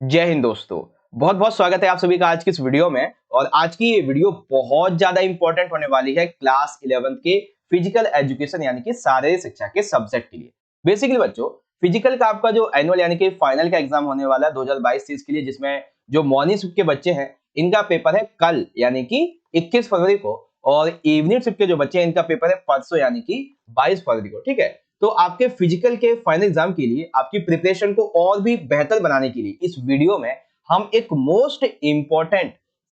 जय हिंद दोस्तों। बहुत बहुत स्वागत है आप सभी का आज की इस वीडियो में। और आज की ये वीडियो बहुत ज्यादा इंपॉर्टेंट होने वाली है क्लास 11 के फिजिकल एजुकेशन यानी कि शारीरिक शिक्षा के सब्जेक्ट के लिए। बेसिकली बच्चों, फिजिकल का आपका जो एनुअल यानी कि फाइनल का एग्जाम होने वाला है 2022-23 के लिए, जिसमें जो मॉर्निंग शिफ्ट के बच्चे हैं इनका पेपर है कल यानी कि 21 फरवरी को, और इवनिंग शिफ्ट के जो बच्चे हैं इनका पेपर है परसों यानी कि 22 फरवरी को। ठीक है, तो आपके फिजिकल के फाइनल एग्जाम के लिए आपकी प्रिपरेशन को और भी बेहतर बनाने के लिए इस वीडियो में हम एक most important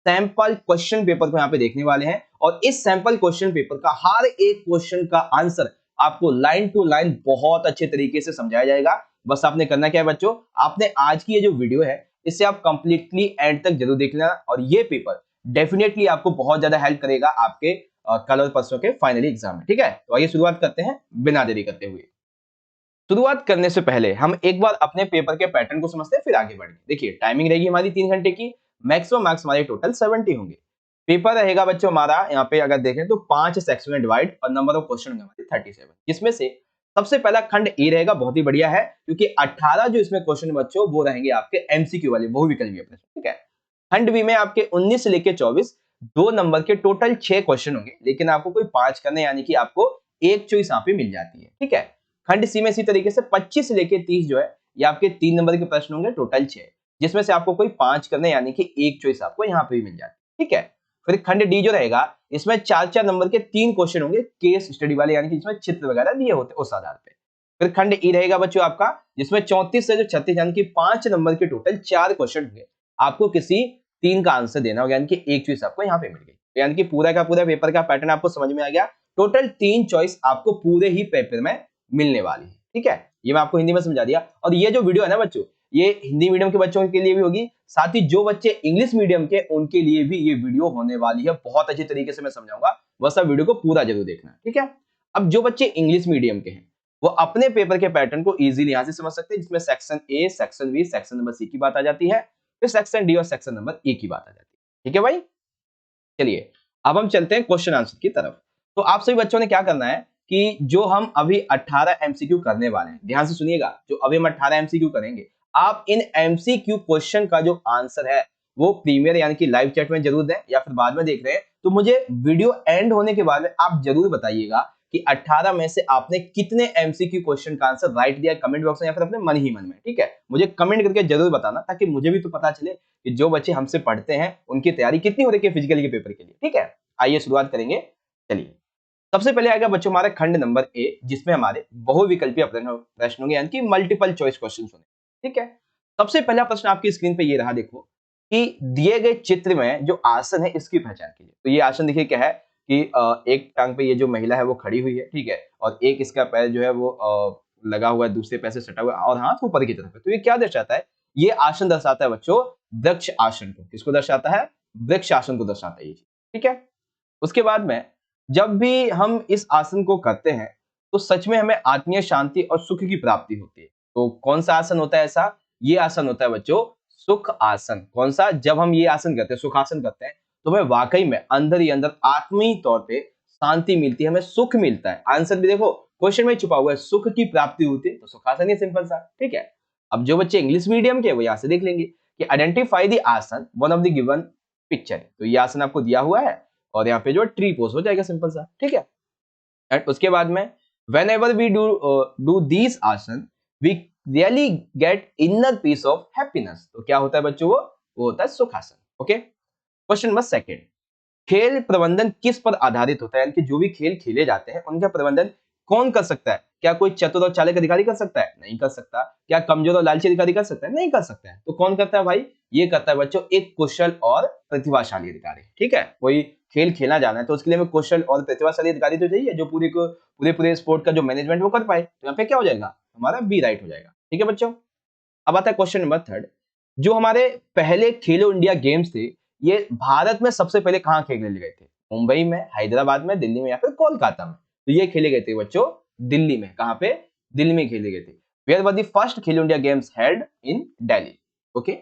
sample question paper को यहाँ पे देखने वाले हैं। और इस सैंपल क्वेश्चन पेपर का हर एक क्वेश्चन का आंसर आपको लाइन टू लाइन बहुत अच्छे तरीके से समझाया जाएगा। बस आपने करना क्या है बच्चों, आपने आज की ये जो वीडियो है इसे आप कंप्लीटली एंड तक जरूर देख लेना, और ये पेपर डेफिनेटली आपको बहुत ज्यादा हेल्प करेगा आपके कल और परसों के फाइनली एग्जाम में। ठीक है, तो आइए शुरुआत करते हैं बिना देरी करते हुए। शुरुआत करने से पहले हम एक बार अपने पेपर के पैटर्न को समझते हैं, फिर आगे बढ़ेंगे। देखिए, टाइमिंग रहेगी हमारी 3 घंटे की। मैक्सिमम मार्क्स हमारे टोटल 70 होंगे। पेपर रहेगा बच्चों हमारा, यहाँ पे अगर देखें तो 5 सेक्शन में डिवाइड, और नंबर ऑफ क्वेश्चन होंगे हमारे 37, जिसमें से सबसे पहला खंड ए रहेगा। बहुत ही बढ़िया है, क्योंकि 18 जो इसमें क्वेश्चन बच्चों वो रहेंगे आपके एमसीक्यू वाले, बहुविकल्पीय प्रश्न। ठीक है, खंड बी में आपके 19 से लेके 24 दो नंबर के टोटल 6 क्वेश्चन होंगे, लेकिन आपको कोई 5 करने यानी कि आपको एक चॉइस यहाँ पे मिल जाती है। ठीक है, खंड सी में इसी तरीके से 25 से लेके 30 जो है ये आपके 3 नंबर के प्रश्न होंगे, टोटल 6, जिसमें से आपको कोई 5 करने यानी कि एक चॉइस आपको यहाँ पे भी मिल जाती है। ठीक है, फिर खंड डी जो रहेगा इसमें 4-4 नंबर के 3 क्वेश्चन होंगे केस स्टडी वाले, यानी कि इसमें चित्र वगैरह दिए होते हैं उस आधार पे। फिर खंड ई रहेगा बच्चों आपका, जिसमें 34 से जो 36 यानी कि 5 नंबर के टोटल 4 क्वेश्चन होंगे। आपको किसी 3 का आंसर देना होगा, यानी कि एक चॉइस आपको यहाँ पे मिल गई। तो यानी कि पूरा का पूरा पेपर का पैटर्न आपको समझ में आ गया। टोटल 3 चॉइस आपको पूरे ही पेपर में मिलने वाली है। ठीक है, ये मैं आपको हिंदी में समझा दिया। और ये जो वीडियो है ना बच्चों, ये हिंदी मीडियम के बच्चों के लिए भी होगी, साथ ही जो बच्चे इंग्लिश मीडियम के उनके लिए भी ये वीडियो होने वाली है। बहुत अच्छी तरीके से मैं समझाऊंगा, बस आप वीडियो को पूरा जरूर देखना। ठीक है, अब जो बच्चे इंग्लिश मीडियम के हैं वो अपने पेपर के पैटर्न को इजीली यहां से समझ सकते हैं, जिसमें section A, section B, section number C की बात आ जाती है, फिर सेक्शन डी और सेक्शन नंबर ए की बात आ जाती है। ठीक है भाई, चलिए अब हम चलते हैं क्वेश्चन आंसर की तरफ। तो आप सभी बच्चों ने क्या करना है कि जो हम अभी 18 एमसीक्यू करने वाले हैं, ध्यान से सुनिएगा, जो अभी हम 18 एमसीक्यू करेंगे, आप इन एमसीक्यू क्वेश्चन का जो आंसर है वो प्रीमियर यानी कि लाइव चैट में जरूर दें, या फिर बाद में देख रहे हैं तो मुझे वीडियो एंड होने के बाद में आप जरूर बताइएगा कि 18 में से आपने कितने एमसीक्यू क्वेश्चन का आंसर राइट दिया कमेंट बॉक्स में, या फिर अपने मन ही मन में। ठीक है, मुझे कमेंट करके जरूर बताना, ताकि मुझे भी तो पता चले कि जो बच्चे हमसे पढ़ते हैं उनकी तैयारी कितनी हो रही है फिजिकल के पेपर के लिए। ठीक है, आइए शुरुआत करेंगे। चलिए, सबसे पहले आएगा बच्चों हमारे खंड नंबर ए, जिसमें हमारे बहुविकल्पीय प्रश्न होंगे, यानी कि मल्टीपल चॉइस क्वेश्चन होंगे। ठीक है, सबसे पहला प्रश्न आपकी स्क्रीन पे ये रहा, देखो कि दिए गए चित्र में जो आसन है इसकी पहचान कीजिए। तो ये आसन देखिए क्या है कि एक टांग पे ये जो महिला है वो खड़ी हुई है। ठीक है, और एक इसका पैर जो है वो लगा हुआ है, दूसरे पैर से सटा हुआ है, और हाथ ऊपर की तरफ है। तो ये क्या दर्शाता है? ये आसन दर्शाता है बच्चों वृक्ष आसन को। किसको दर्शाता है? वृक्ष आसन को दर्शाता है ये चीज। ठीक है, उसके बाद में जब भी हम इस आसन को करते हैं तो सच में हमें आत्मीय शांति और सुख की प्राप्ति होती है। तो कौन सा आसन होता है ऐसा? ये आसन होता है बच्चों सुख आसन। कौन सा? जब हम ये आसन करते हैं, सुखासन करते हैं, तो हमें वाकई में अंदर ही अंदर आत्मीय तौर पे शांति मिलती है, हमें सुख मिलता है। आंसर भी देखो क्वेश्चन में छुपा हुआ है, सुख की प्राप्ति होती है, तो सुखासन ही सिंपल सा। ठीक है, अब जो बच्चे इंग्लिश मीडियम के वो यहां से देख लेंगे कि आइडेंटिफाई द आसन one of the given picture. तो ये आसन आपको दिया हुआ है, और यहाँ पे जो ट्री पोज हो जाएगा सिंपल सा। ठीक है, एंड उसके बाद में whenever we do these आसन we really get inner peace of happiness। तो क्या होता है बच्चों? वो होता है सुखासन। ओके, क्वेश्चन नंबर सेकंड, खेल प्रबंधन किस पर आधारित होता है? यानी कि जो भी खेल खेले जाते हैं उनका प्रबंधन कौन कर सकता है? क्या कोई चतुर और चालाक अधिकारी कर सकता है? नहीं कर सकता। क्या कमजोर और लालची अधिकारी कर सकता है? नहीं कर सकता है। तो कौन करता है भाई? ये करता है बच्चों एक कुशल और प्रतिभाशाली अधिकारी। ठीक है, कोई खेल खेलना जाना है तो उसके लिए हमें कुशल और प्रतिभाशाली अधिकारी तो चाहिए, जो पूरे स्पोर्ट का जो मैनेजमेंट वो कर पाए। तो यहाँ पे क्या हो जाएगा? हमारा बी राइट हो जाएगा। ठीक है बच्चों, अब आता है क्वेश्चन नंबर थर्ड, जो हमारे पहले खेलो इंडिया गेम्स थे ये भारत में सबसे पहले कहाँ खेले गए थे? मुंबई में, हैदराबाद में, दिल्ली में, या फिर कोलकाता में? तो ये खेले गए थे बच्चों दिल्ली में। कहाँ पे? दिल्ली में खेले गए थे। Where were the first Khelo India games held in Delhi. Okay,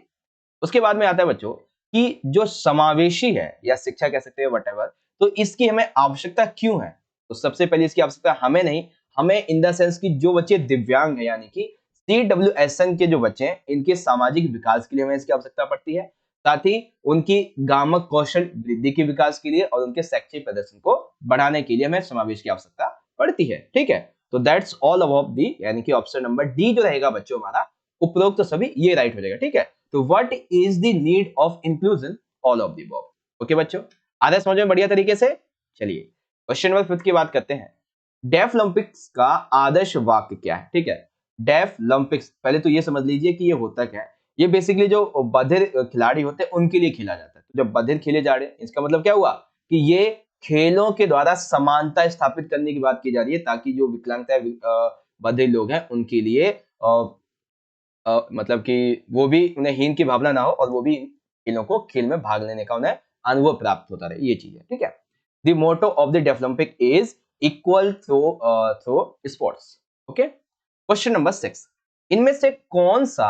उसके बाद में आता है बच्चों कि जो समावेशी है या शिक्षा कह सकते हैं वटेवर, तो इसकी हमें आवश्यकता क्यों है? तो सबसे पहले इसकी आवश्यकता हमें नहीं, हमें इन द सेंस कि जो बच्चे दिव्यांग है यानी कि CWSN के जो बच्चे हैं इनके सामाजिक विकास के लिए हमें इसकी आवश्यकता पड़ती है, साथ ही उनकी गामक कौशल वृद्धि के विकास के लिए और उनके शैक्षिक प्रदर्शन को बढ़ाने के लिए हमें समावेश की आवश्यकता पड़ती है। ठीक है, तो दैट्स ऑल अबाउट दी, यानी कि ऑप्शन नंबर डी जो रहेगा बच्चों हमारा उपरोक्त तो सभी ये राइट हो जाएगा। ठीक है, तो what is the need of inclusion, all of the above. Okay बच्चों, आ रहा है समझ में बढ़िया तरीके से। चलिए क्वेश्चन नंबर 5 की बात करते हैं। डेफ ओलंपिक्स का आदर्श वाक्य क्या है? ठीक है, डेफ ओलंपिक्स पहले तो ये समझ लीजिए कि ये होता क्या है। ये बेसिकली जो बधिर खिलाड़ी होते हैं उनके लिए खेला जाता है। तो जब बधिर खेले जा रहे हैं इसका मतलब क्या हुआ कि ये खेलों के द्वारा समानता स्थापित करने की बात की जा रही है, ताकि जो विकलांगता बधिर लोग हैं उनके लिए मतलब कि वो भी उन्हें हीन की भावना ना हो और वो भी इन खेलों को खेल में भाग लेने का उन्हें अनुभव प्राप्त होता रहे, ये चीज है। ठीक है, the motto of the developing is equal through sports. Okay, question number 6, इनमें से कौन सा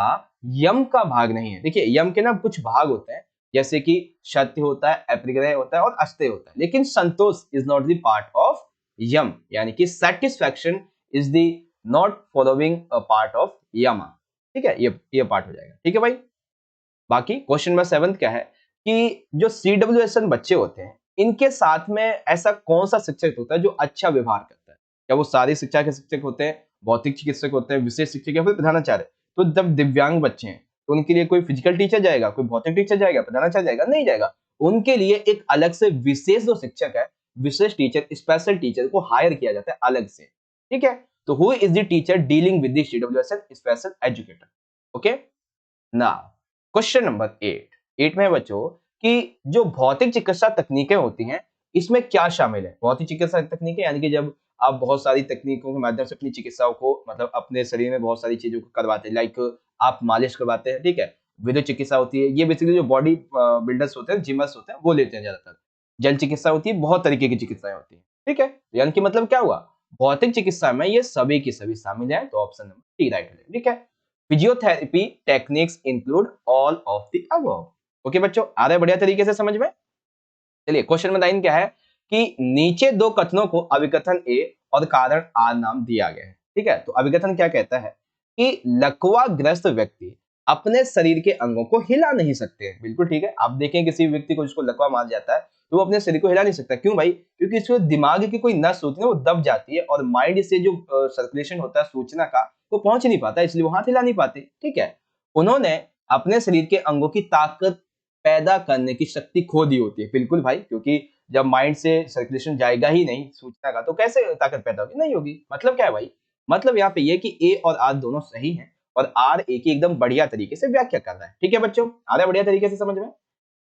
यम का भाग नहीं है? देखिए यम के ना कुछ भाग होते हैं, जैसे कि सत्य होता है, अपरिग्रह होता है और अस्तेय होता है, लेकिन संतोष is not the part of यम, यानी कि satisfaction is the not following a part of यमा। ठीक है, ये पार्ट हो जाएगा। ठीक है भाई, बाकी क्वेश्चन नंबर 7 क्या है कि जो CWSN बच्चे होते हैं इनके साथ में ऐसा कौन सा शिक्षक होता है जो अच्छा व्यवहार करता है? क्या वो सारी शिक्षा के शिक्षक होते हैं, भौतिक चिकित्सक होते हैं, विशेष शिक्षक या फिर प्रधानाचार्य? तो जब दिव्यांग बच्चे हैं तो उनके लिए कोई फिजिकल टीचर जाएगा, कोई भौतिक टीचर जाएगा, प्रधानाचार्य जाएगा? नहीं जाएगा। उनके लिए एक अलग से विशेष जो शिक्षक है, विशेष टीचर, स्पेशल टीचर को हायर किया जाता है अलग से। ठीक है, तो who is the teacher dealing with the CWSN special educator? Okay, now question number 8 में बच्चों कि जो भौतिक चिकित्सा तकनीकें होती हैं इसमें क्या शामिल है? भौतिक चिकित्सा तकनीकें यानी कि जब आप बहुत सारी तकनीकों के माध्यम से अपनी चिकित्साओं को मतलब अपने शरीर में बहुत सारी चीजों को करवाते हैं, लाइक आप मालिश करवाते हैं। ठीक है, विद्युत चिकित्सा होती है, ये बेसिकली जो बॉडी बिल्डर्स होते हैं, जिमर्स होते हैं, वो लेते हैं ज्यादातर। जल चिकित्सा होती है, बहुत तरीके की चिकित्साएं होती है। ठीक है, यानी कि मतलब क्या हुआ, भौतिक चिकित्सा में ये सभी की सभी शामिल है, तो ऑप्शन नंबर डी राइट है। ठीक है, physiotherapy techniques include all of the above. Okay बच्चों, आ रहा है बढ़िया तरीके से समझ में। चलिए क्वेश्चन नंबर 9 क्या है कि नीचे दो कथनों को अभिकथन ए और कारण आर नाम दिया गया है। ठीक है, तो अभिकथन क्या कहता है कि लकवाग्रस्त व्यक्ति अपने शरीर के अंगों को हिला नहीं सकते हैं। बिल्कुल ठीक है, आप देखें किसी व्यक्ति को जिसको लकवा मार जाता है तो वो अपने शरीर को हिला नहीं सकता। क्यों भाई? क्योंकि इसको दिमाग की कोई नस होती है वो दब जाती है और माइंड से जो सर्कुलेशन होता है सूचना का वो पहुंच नहीं पाता, इसलिए वो हाथ हिला नहीं पाते। ठीक है, उन्होंने अपने शरीर के अंगों की ताकत पैदा करने की शक्ति खो दी होती है। बिल्कुल भाई, क्योंकि जब माइंड से सर्कुलेशन जाएगा ही नहीं सूचना का तो कैसे ताकत पैदा होगी? नहीं होगी। मतलब क्या है भाई? मतलब यहाँ पे ये कि ए और आर दोनों सही हैं और आर ए की एकदम बढ़िया तरीके से व्याख्या कर रहा है। ठीक है बच्चों, आ रहा है बढ़िया तरीके से समझ में।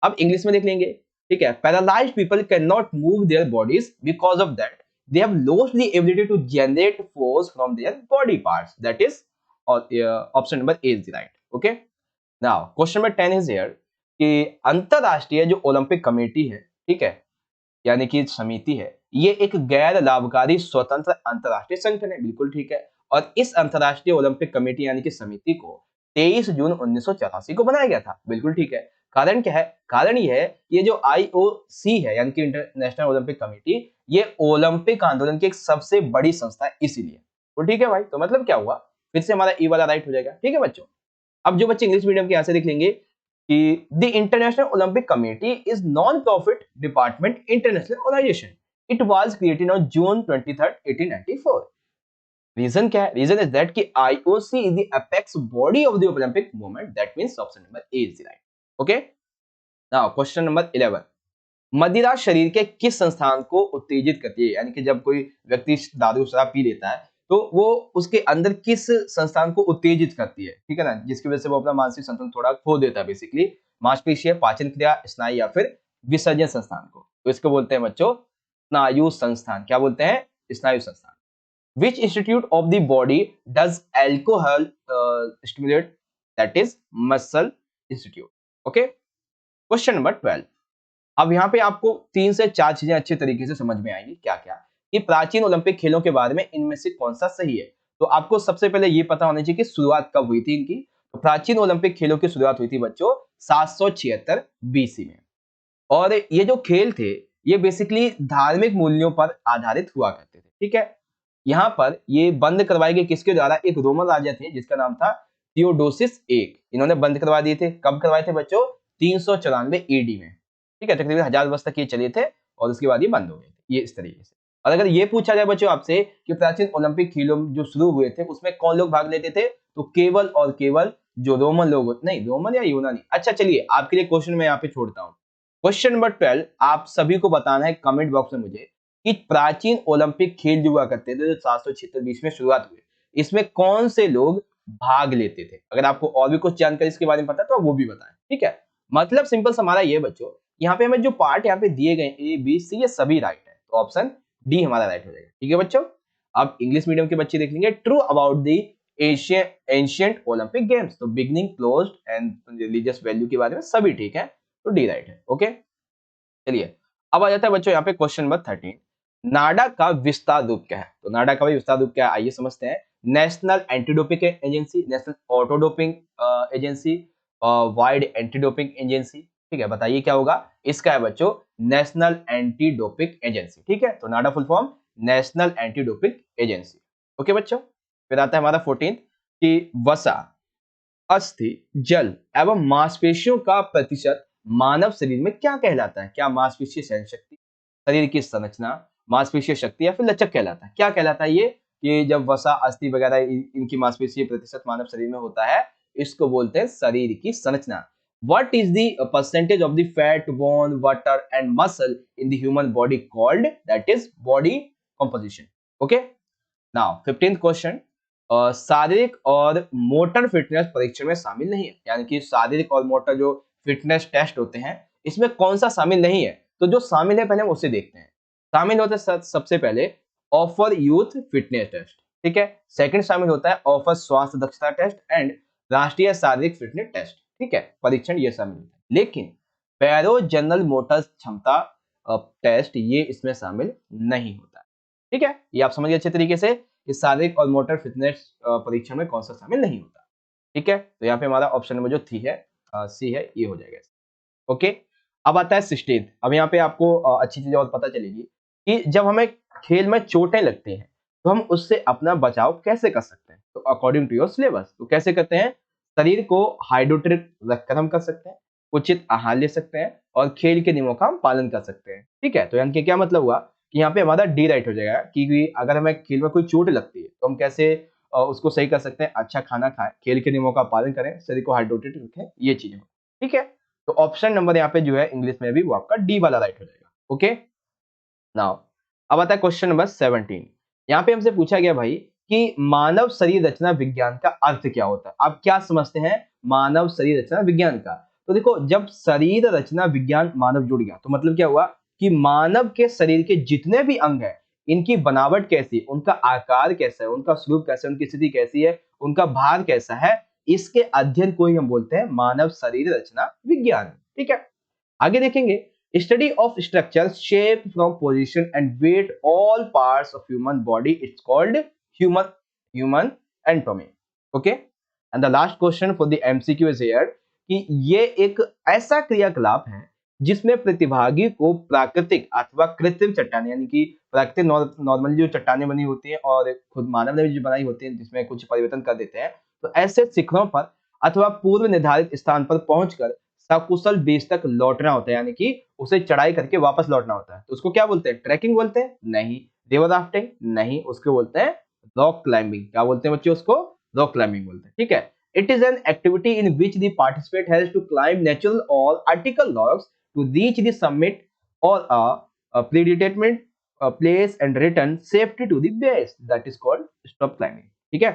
अब इंग्लिश में देख लेंगे। ठीक है, paralysed people can not move their bodies because of that they have lost the ability to generate force from their body parts, that is option number A is the right. Okay, now question number 10 is here कि अंतरराष्ट्रीय जो Olympic committee है, ठीक है, यानी कि समिति है, ये एक गैर लाभकारी स्वतंत्र अंतरराष्ट्रीय संगठन है। बिल्कुल ठीक है, और इस अंतरराष्ट्रीय ओलंपिक कमेटी यानी कि समिति को 23 जून 1984 को बनाया गया था। बिल्कुल ठीक है, कारण क्या है? कारण ये है, ये जो IOC है यानी कि इंटरनेशनल ओलंपिक कमेटी, ये ओलंपिक आंदोलन की एक सबसे बड़ी संस्था है इसीलिए। तो ठीक है भाई, तो मतलब क्या हुआ, फिर से हमारा ई वाला राइट हो जाएगा। ठीक है बच्चों, अब जो बच्चे इंग्लिश मीडियम के यहां से देख लेंगे कि the International Olympic Committee is non profit department international organisation, it was created on June 23, 1894। Reason क्या है? रीजन इज दैट कि IOC is the apex body of the Olympic movement, that means option number A is right. Okay, now question number 11, मदिरा शरीर के किस संस्थान को उत्तेजित करती है? यानी कि जब कोई व्यक्ति दारू शराब पी लेता है तो वो उसके अंदर किस संस्थान को उत्तेजित करती है? ठीक है ना, जिसकी वजह से वो अपना मानसिक संतुलन थोड़ा खो देता है। बेसिकली मांसपेशियां, पाचन क्रिया, स्नायु या फिर विसर्जन संस्थान को, तो इसको बोलते हैं बच्चों स्नायु संस्थान। क्या बोलते हैं? स्नायु संस्थान। Which institute of the body does alcohol stimulate? That is muscle institute. Okay. Question number 12, अब यहाँ पे आपको 3 से 4 चीजें अच्छे तरीके से समझ में आएंगी। क्या क्या? कि प्राचीन ओलंपिक खेलों के बारे में इनमें से कौन सा सही है। तो आपको सबसे पहले ये पता होना चाहिए कि शुरुआत कब हुई थी इनकी। तो प्राचीन ओलंपिक खेलों की शुरुआत हुई थी बच्चों 776 BC में, और ये जो खेल थे ये बेसिकली धार्मिक मूल्यों पर आधारित हुआ करते थे। ठीक है, यहाँ पर ये बंद करवाए गए किसके द्वारा, एक रोमन राजा थे जिसका नाम था थियोडोसिस एक, इन्होंने बंद करवा दिए थे। कब करवाए थे बच्चों, 394 एडी में, ठीक है, तकरीबन 1000 वर्ष तक ये चले थे और उसके बाद ये बंद हो गए थे, ये इस तरीके से। और अगर ये पूछा जाए बच्चों आपसे कि प्राचीन ओलंपिक खेलों जो शुरू हुए थे उसमें कौन लोग भाग लेते थे, तो केवल और केवल जो रोमन लोग, नहीं रोमन या यूनानी। अच्छा चलिए आपके लिए क्वेश्चन मैं यहाँ पे छोड़ता हूँ। क्वेश्चन नंबर 12 आप सभी को बताना है कमेंट बॉक्स में मुझे कि प्राचीन ओलंपिक खेल जो हुआ करते थे जो 776 बीच में शुरुआत हुई, इसमें कौन से लोग भाग लेते थे। अगर आपको और भी कुछ जानकारी इसके बारे में पता है तो आप वो भी बताएं, ठीक है। मतलब सिंपल सा हमारा ये बच्चों, यहाँ पे हमें जो पार्ट यहाँ पे दिए गए ए बी सी ये सभी राइट है, तो ऑप्शन डी हमारा राइट हो जाएगा, ठीक है बच्चों। अब इंग्लिश मीडियम के बच्चे देख लेंगे, true about the ancient Olympic games, तो beginning closed and religious value के बारे में सभी ठीक है, तो डी राइट है, ओके। चलिए अब आ जाता है बच्चों यहाँ पे क्वेश्चन नंबर 13, नाडा का विस्तार रूप क्या है। तो नाडा का भी विस्तार रूप क्या है आइए समझते हैं। National anti doping agency, national auto doping agency, wide anti doping agency, ठीक है, बताइए क्या होगा इसका, है बच्चों नेशनल एंटी डोपिंग एजेंसी, ठीक है। तो NADA full form national anti doping agency, okay बच्चों। फिर आता है हमारा 14 कि वसा, अस्थि, जल एवं मांसपेशियों का प्रतिशत मानव शरीर में क्या कहलाता है। क्या मांसपेशीय सहन शक्ति, शरीर की संरचना, मांसपेशीय शक्ति या फिर लचक कहलाता है, क्या कहलाता है ये, कि जब वसा अस्थि वगैरह इनकी मांसपेशीय प्रतिशत मानव शरीर में होता है इसको बोलते हैं शरीर की संरचना। What is the percentage of the fat, bone, water and muscle in the human body called? That is body composition. Okay. Now 15th question, शारीरिक और मोटर फिटनेस परीक्षण में शामिल नहीं है, यानी कि शारीरिक और मोटर जो फिटनेस टेस्ट होते हैं इसमें कौन सा शामिल नहीं है। तो जो शामिल है पहले हम उसे देखते हैं। शामिल होते हैं सबसे पहले ऑफर यूथ फिटनेस टेस्ट, ठीक है। सेकंड शामिल होता है ऑफर स्वास्थ्य दक्षता टेस्ट एंड राष्ट्रीय शारीरिक फिटनेस टेस्ट, ठीक है, परीक्षण ये शामिल होता है। लेकिन पैरो जनरल मोटर क्षमता टेस्ट ये इसमें शामिल नहीं होता है, ठीक है। ये आप समझिए अच्छे तरीके से कि शारीरिक और मोटर फिटनेस परीक्षण में कौन सा शामिल नहीं होता, ठीक है। तो यहाँ पे हमारा ऑप्शन नंबर जो थी है सी है, ये हो जाएगा, ओके। अब आता है 16th, अब यहाँ पे आपको अच्छी चीज और पता चलेगी कि जब हमें खेल में चोटें लगती हैं तो हम उससे अपना बचाव कैसे कर सकते हैं। तो अकॉर्डिंग टू योर सिलेबस, तो कैसे करते हैं, शरीर को हाइड्रेटेड रखकर हम कर सकते हैं, उचित आहार ले सकते हैं और खेल के नियमों का हम पालन कर सकते हैं, ठीक है। तो यानी कि क्या मतलब हुआ कि यहाँ पे हमारा डी राइट हो जाएगा कि अगर हमें खेल में कोई चोट लगती है तो हम कैसे उसको सही कर सकते हैं, अच्छा खाना खाएं, खेल के नियमों का पालन करें, शरीर को हाइड्रेटेड रखें, ये चीजें, ठीक है। तो ऑप्शन नंबर यहाँ पे जो है इंग्लिश में भी वो आपका डी वाला राइट हो जाएगा, ओके। नाउ अब आता है क्वेश्चन नंबर 17, यहाँ पे हमसे पूछा गया भाई कि मानव शरीर रचना विज्ञान का अर्थ क्या होता है। आप क्या समझते हैं मानव शरीर रचना विज्ञान का। तो देखो जब शरीर रचना विज्ञान मानव जुड़ गया तो मतलब क्या हुआ कि मानव के शरीर के जितने भी अंग हैं इनकी बनावट कैसी है, उनका आकार कैसा है, उनका स्वरूप कैसा है, उनकी स्थिति कैसी है, उनका भार कैसा है, इसके अध्ययन को ही हम बोलते हैं मानव शरीर रचना विज्ञान, ठीक है। आगे देखेंगे, study of structure shape from position and weight all parts of human body it's called human anatomy, okay. And the last question for the MCQ is here कि ये एक ऐसा क्रियाकलाप है जिसमें प्रतिभागी को प्राकृतिक अथवा कृत्रिम चट्टाने, यानी कि प्राकृतिक नॉर्मली जो चट्टाने बनी होती हैं और खुद मानव ने जो बनाई होती हैं जिसमें कुछ परिवर्तन कर देते हैं, तो ऐसे शिखरों पर अथवा पूर्व निर्धारित स्थान पर पहुंचकर सकुशल बेस तक लौटना होता है, यानी कि उसे चढ़ाई करके वापस लौटना होता है। तो उसको क्या बोलते हैं, ट्रैकिंग बोलते हैं, नहीं। रिवर राफ्टिंग, नहीं। उसको बोलते हैं रॉक क्लाइंबिंग। क्या बोलते हैं बच्चों, उसको रॉक क्लाइंबिंग बोलते हैं, ठीक है। It is an activity in which the participant has to climb natural और article rocks to reach the summit और a predetermined place and return safely to the base, that is called stop climbing, ठीक है।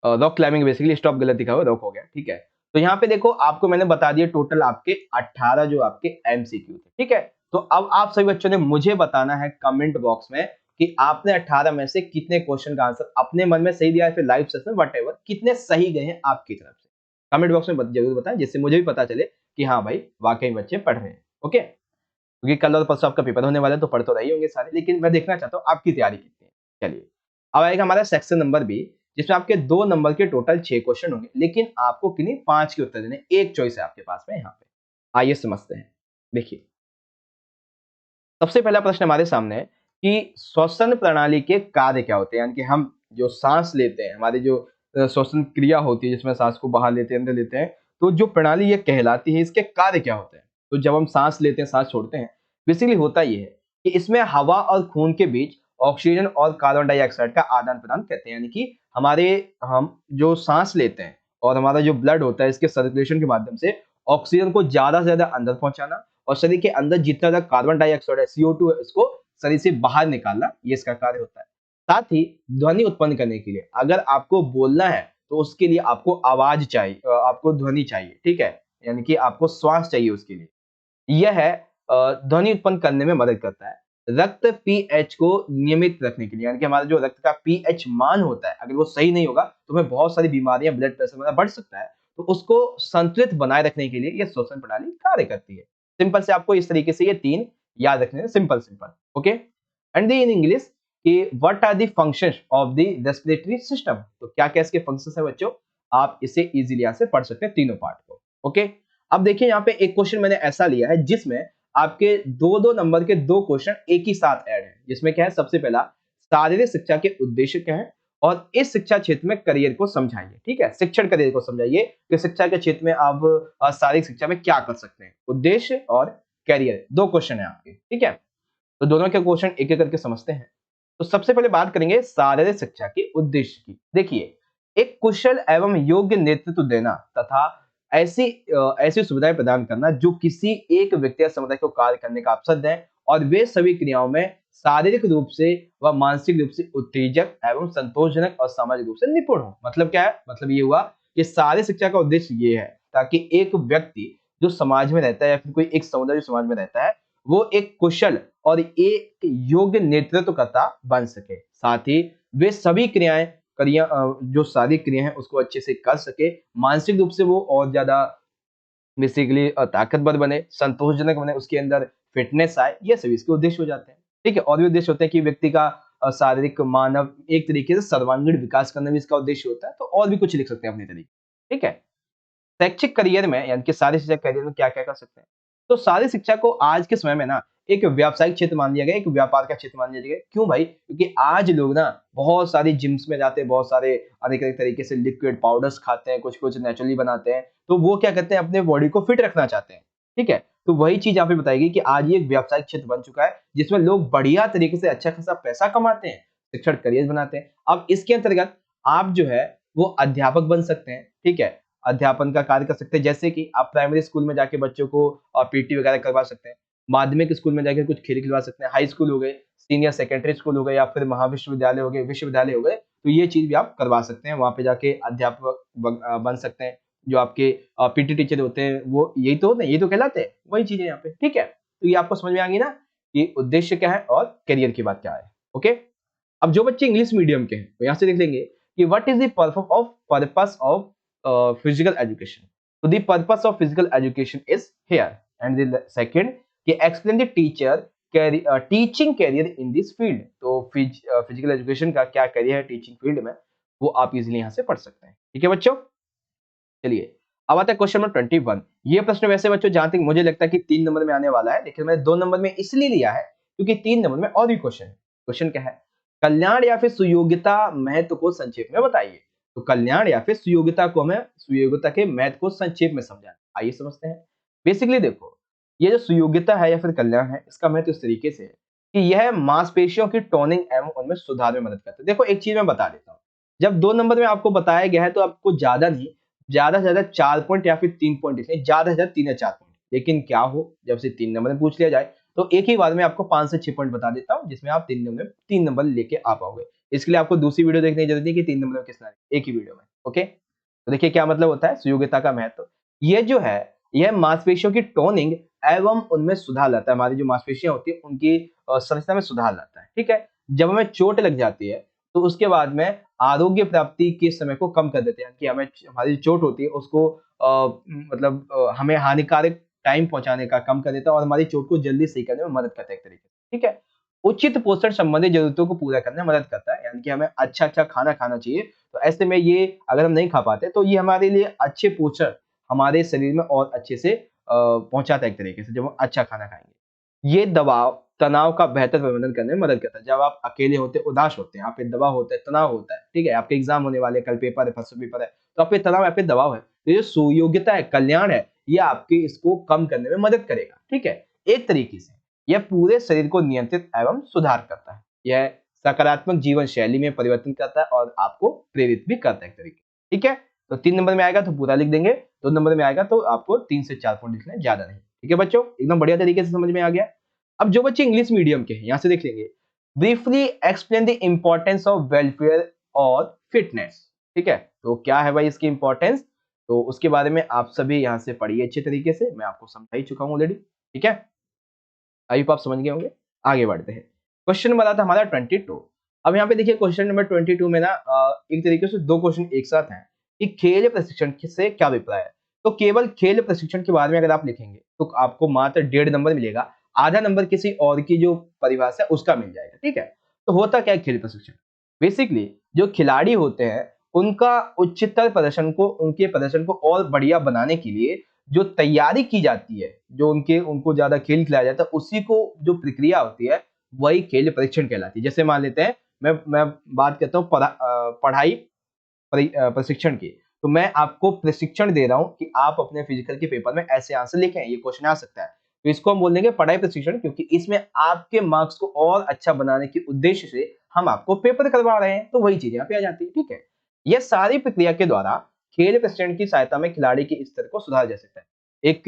Rock climbing basically, stop गलत लिखा हुआ, rock हो गया, ठीक है। तो यहाँ पे देखो आपको मैंने बता दिया टोटल आपके 18 जो आपके एमसीक्यू थे, ठीक है। तो अब आप सभी बच्चों ने मुझे बताना है कमेंट बॉक्स में कि आपने 18 में से कितने क्वेश्चन का आंसर अपने मन में सही दिया है, फिर लाइव सेशन व्हाटएवर कितने सही गए हैं आपकी तरफ से, कमेंट बॉक्स में जरूर बताएं, जिससे मुझे भी पता चले कि हाँ भाई वाकई बच्चे पढ़ रहे हैं, ओके। क्योंकि कल और परसों आपका पेपर होने वाला है तो पढ़ तो रही होंगे सारे, लेकिन मैं देखना चाहता हूँ आपकी तैयारी कितनी है। चलिए अब आएगा हमारा सेक्शन नंबर बी, जिसमें आपके 2 नंबर के टोटल 6 क्वेश्चन होंगे, लेकिन आपको किन्हीं 5 के उत्तर देने, एक चॉइस है आपके पास में यहाँ पे। आइए समझते हैं। देखिए सबसे पहला प्रश्न हमारे सामने है कि श्वसन प्रणाली के कार्य क्या होते हैं, यानी कि हम जो सांस लेते हैं, हमारी जो श्वसन क्रिया होती है जिसमें सांस को बाहर लेते हैं अंदर लेते हैं, तो जो प्रणाली ये कहलाती है, इसके कार्य क्या होते हैं। तो जब हम सांस लेते हैं सांस छोड़ते हैं, बेसिकली होता ये है कि इसमें हवा और खून के बीच ऑक्सीजन और कार्बन डाइऑक्साइड का आदान प्रदान करते हैं, यानी कि हमारे हम जो सांस लेते हैं और हमारा जो ब्लड होता है, इसके सर्कुलेशन के माध्यम से ऑक्सीजन को ज्यादा से ज्यादा अंदर पहुंचाना और शरीर के अंदर जितना ज्यादा कार्बन डाइऑक्साइड है, CO2 है, उसको शरीर से बाहर निकालना, ये इसका कार्य होता है। साथ ही ध्वनि उत्पन्न करने के लिए अगर आपको बोलना है तो उसके लिए आपको आवाज चाहिए, आपको ध्वनि चाहिए, ठीक है, यानी कि आपको श्वास चाहिए उसके लिए। यह है ध्वनि उत्पन्न करने में मदद करता है। रक्त पीएच को नियमित रखने के लिए, यानी कि हमारा जो रक्त का पीएच मान होता है, अगर वो सही नहीं होगा तो हमें बहुत सारी बीमारियां, ब्लड प्रेशर वगैरह बढ़ सकता है। तो उसको संतुलित बनाए रखने के लिए यह श्वसन प्रणाली कार्य करती है। सिंपल से आपको इस तरीके से ये 3 याद रखने हैं, simple simple, okay. And in English कि what are the functions of the respiratory system, तो क्या क्या इसके फंक्शंस है बच्चों, आप इसे इजीली यहां से पढ़ सकते हैं तीनों पार्ट को, ओके। अब देखिए यहाँ पे एक क्वेश्चन मैंने ऐसा लिया है जिसमें आपके दो दो नंबर के 2 क्वेश्चन एक ही साथ ऐड है, जिसमें क्या है, सबसे पहला शारीरिक शिक्षा के उद्देश्य क्या है और इस शिक्षा क्षेत्र में करियर को समझाइए, ठीक है, शिक्षण करियर को समझाइए कि शिक्षा के क्षेत्र में आप शारीरिक शिक्षा में क्या कर सकते हैं, उद्देश्य और करियर, 2 क्वेश्चन है आपके, ठीक है। तो दोनों के क्वेश्चन एक एक करके समझते हैं। तो सबसे पहले बात करेंगे शारीरिक शिक्षा के उद्देश्य की। देखिए, एक कुशल एवं योग्य नेतृत्व देना तथा ऐसी सुविधाएं प्रदान करना जो किसी एक व्यक्ति या समुदाय को कार्य करने का अवसर दें और वे सभी क्रियाओं में शारीरिक रूप से व मानसिक रूप से उत्तेजक एवं संतोषजनक और सामाजिक रूप से निपुण हो। मतलब क्या है, मतलब ये हुआ कि शारीरिक शिक्षा का उद्देश्य ये है ताकि एक व्यक्ति जो समाज में रहता है या फिर कोई एक समुदाय जो समाज में रहता है, वो एक कुशल और एक योग्य नेतृत्वकर्ता बन सके। साथ ही वे सभी जो सारी क्रिया है उसको अच्छे से कर सके, मानसिक रूप से वो और ज्यादा बेसिकली ताकतवर बने, संतोषजनक बने, उसके अंदर फिटनेस आए, ये सभी इसके उद्देश्य हो जाते हैं, ठीक है। और भी उद्देश्य होते हैं कि व्यक्ति का शारीरिक मानव एक तरीके से सर्वांगीण विकास करना भी इसका उद्देश्य होता है। तो और भी कुछ लिख सकते हैं अपने तरीके, ठीक है। शैक्षिक करियर में यानी कि सारी शिक्षा करियर में क्या-क्या कर सकते हैं? तो सारी शिक्षा को आज के समय में ना एक व्यावसायिक क्षेत्र मान लिया गया, एक व्यापार का क्षेत्र मान लिया गया। क्यों भाई? क्योंकि आज लोग ना बहुत सारी जिम्स में जाते हैं, बहुत सारे अनेक-अनेक तरीके से लिक्विड पाउडर्स खाते हैं, कुछ-कुछ नेचुरली बनाते हैं। तो वो क्या करते हैं, अपने बॉडी को फिट रखना चाहते हैं, ठीक है? तो वही चीज़ यहाँ पे बताई गई कि आज ये एक व्यावसायिक क्षेत्र बन चुका है, जिसमें लोग बढ़िया तरीके से अच्छा खासा पैसा कमाते हैं, शिक्षण करियर बनाते हैं। अब इसके अंतर्गत आप जो है वो अध्यापक बन सकते हैं, ठीक है? अध्यापन का कार्य कर सकते हैं, जैसे कि आप प्राइमरी स्कूल में जाके बच्चों को पीटी वगैरह करवा सकते हैं, माध्यमिक स्कूल में जाके कुछ खेल खिलवा सकते हैं, हाई स्कूल हो गए, सीनियर सेकेंडरी स्कूल हो गए या फिर महाविश्वविद्यालय हो गए, विश्वविद्यालय हो गए, तो ये चीज भी आप करवा सकते हैं, वहां पे जाके अध्यापक बन सकते हैं। जो आपके पीटी टीचर होते हैं वो यही तो होते हैं, ये तो कहलाते हैं, वही चीजें यहाँ पे, ठीक है। तो ये आपको समझ में आ गई ना कि उद्देश्य क्या है और करियर की बात क्या है, ओके। अब जो बच्चे इंग्लिश मीडियम के हैं तो यहाँ से देख लेंगे कि what is the purpose of physical education. So the purpose of physical education is here. And the second, कि explain the teaching career in this field. तो physical education का क्या career है teaching field में, वो आप इजीली यहाँ से पढ़ सकते हैं, ठीक है बच्चों। चलिए अब आता है क्वेश्चन नंबर 21। ये प्रश्न वैसे बच्चों जहां तक मुझे लगता है कि 3 नंबर में आने वाला है, लेकिन मैंने 2 नंबर में इसलिए लिया है क्योंकि 3 नंबर में और भी क्वेश्चन है। क्वेश्चन क्या है, कल्याण या फिर सुयोग्यता महत्व को संक्षेप में बताइए। तो कल्याण या फिर सुयोग्यता को हमें सुयोग्यता के महत्व को संक्षेप में समझाना, आइए समझते हैं। बेसिकली देखो, ये जो सुयोग्यता है या फिर कल्याण है, इसका महत्व इस तरीके से है कि यह मांसपेशियों की टोनिंग एवं उनमें सुधार में मदद करता है। देखो एक चीज मैं बता देता हूँ, जब 2 नंबर में आपको बताया गया है तो आपको ज्यादा नहीं, ज्यादा से ज्यादा 4 पॉइंट या फिर 3 पॉइंट लिखने, ज्यादा से ज्यादा 3 या 4 पॉइंट। लेकिन क्या हो, जब से 3 नंबर में पूछ लिया जाए तो एक ही बार में आपको 5 से 6 पॉइंट बता देता हूँ, जिसमें आप 3 नंबर लेके आ पाओगे। इसके लिए आपको दूसरी वीडियो देखने की जरूरत नहीं कि 3 नंबर में किसना है, एक ही वीडियो में, ओके। तो देखिए क्या मतलब होता है सुयोग्यता का महत्व। ये जो है, यह मांसपेशियों की टोनिंग एवं उनमें सुधार लाता है। हमारी जो मांसपेशियां होती है उनकी संरचना में सुधार लाता है, ठीक है। जब हमें चोट लग जाती है तो उसके बाद में आरोग्य प्राप्ति के समय को कम कर देते हैं कि हमें हमारी चोट होती है उसको हमें हानिकारक टाइम पहुंचाने का कम कर देता है और हमारी चोट को जल्दी सही करने में मदद करता है एक तरीके से, ठीक है। उचित पोषण संबंधी जरूरतों को पूरा करने में मदद करता है, यानी कि हमें अच्छा अच्छा खाना खाना चाहिए। तो ऐसे में ये अगर हम नहीं खा पाते तो ये हमारे लिए अच्छे पोषण हमारे शरीर में और अच्छे से पहुंचाता है एक तरीके से, जब हम अच्छा खाना खाएंगे। ये दबाव तनाव का बेहतर प्रबंधन करने में मदद करता है। जब आप अकेले होते हैं, उदास होते हैं, आप पे दबाव होता है, तनाव होता है, ठीक है, आपके एग्जाम होने वाले, कल पेपर है, परसों पेपर है, तो आप पे तनाव, आप पे दबाव है, तो ये सुयोग्यता है, कल्याण है, ये आपके इसको कम करने में मदद करेगा, ठीक है। एक तरीके से यह पूरे शरीर को नियंत्रित एवं सुधार करता है, यह सकारात्मक जीवन शैली में परिवर्तन करता है और आपको प्रेरित भी करता है एक तरीके, ठीक है। तो 3 नंबर में आएगा तो पूरा लिख देंगे, 2 नंबर में आएगा तो आपको 3 से 4 पॉइंट लिखना है, ज्यादा नहीं, ठीक है बच्चों, एकदम बढ़िया तरीके से समझ में आ गया। अब जो बच्चे इंग्लिश मीडियम के हैं, यहां से देख लेंगे, briefly explain the importance of welfare और फिटनेस, ठीक है। तो क्या है भाई इसकी इंपॉर्टेंस, तो उसके बारे में आप सभी यहां से पढ़िए अच्छे तरीके से, मैं आपको समझा ही चुका हूं ऑलरेडी, ठीक है। आई होप आप समझ गए होंगे। आगे बढ़ते हैं, क्वेश्चन बना था हमारा 22। अब यहाँ पे देखिए क्वेश्चन नंबर 22 में ना एक तरीके से दो क्वेश्चन एक साथ हैं कि खेल प्रशिक्षण से क्या अभिप्राय है। तो केवल खेल प्रशिक्षण के बारे में अगर आप लिखेंगे तो आपको मात्र 1.5 नंबर मिलेगा, आधा नंबर किसी और की जो परिभाषा है उसका मिल जाएगा, ठीक है। तो होता क्या है खेल प्रशिक्षण, बेसिकली जो खिलाड़ी होते हैं उनका उच्चतर प्रदर्शन को, उनके प्रदर्शन को और बढ़िया बनाने के लिए जो तैयारी की जाती है, जो उनको ज्यादा खेल खिलाया जाता है, उसी को जो प्रक्रिया होती है वही खेल परीक्षण कहलाती है। जैसे मान लेते हैं मैं बात करता हूँ पढ़ाई प्रशिक्षण की, तो मैं आपको प्रशिक्षण दे रहा हूँ कि आप अपने फिजिकल के पेपर में ऐसे आंसर लिखें, ये क्वेश्चन आ सकता है, तो इसको हम बोल देंगे पढ़ाई प्रशिक्षण, क्योंकि इसमें आपके मार्क्स को और अच्छा बनाने के उद्देश्य से हम आपको पेपर करवा रहे हैं, तो वही चीज यहाँ पे आ जाती है, ठीक है। यह सारी प्रक्रिया के द्वारा खेल प्रशिक्षण की सहायता में खिलाड़ी के स्तर को सुधारा जा सकता है। एक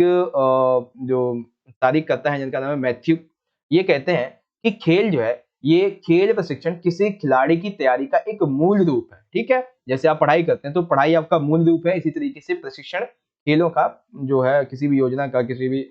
जो तारीख करता है जिनका नाम है मैथ्यू, ये कहते हैं कि खेल जो है, ये खेल प्रशिक्षण किसी खिलाड़ी की तैयारी का एक मूल रूप है, ठीक है। जैसे आप पढ़ाई करते हैं तो पढ़ाई आपका मूल रूप है, इसी तरीके से प्रशिक्षण खेलों का जो है, किसी भी योजना का, किसी भी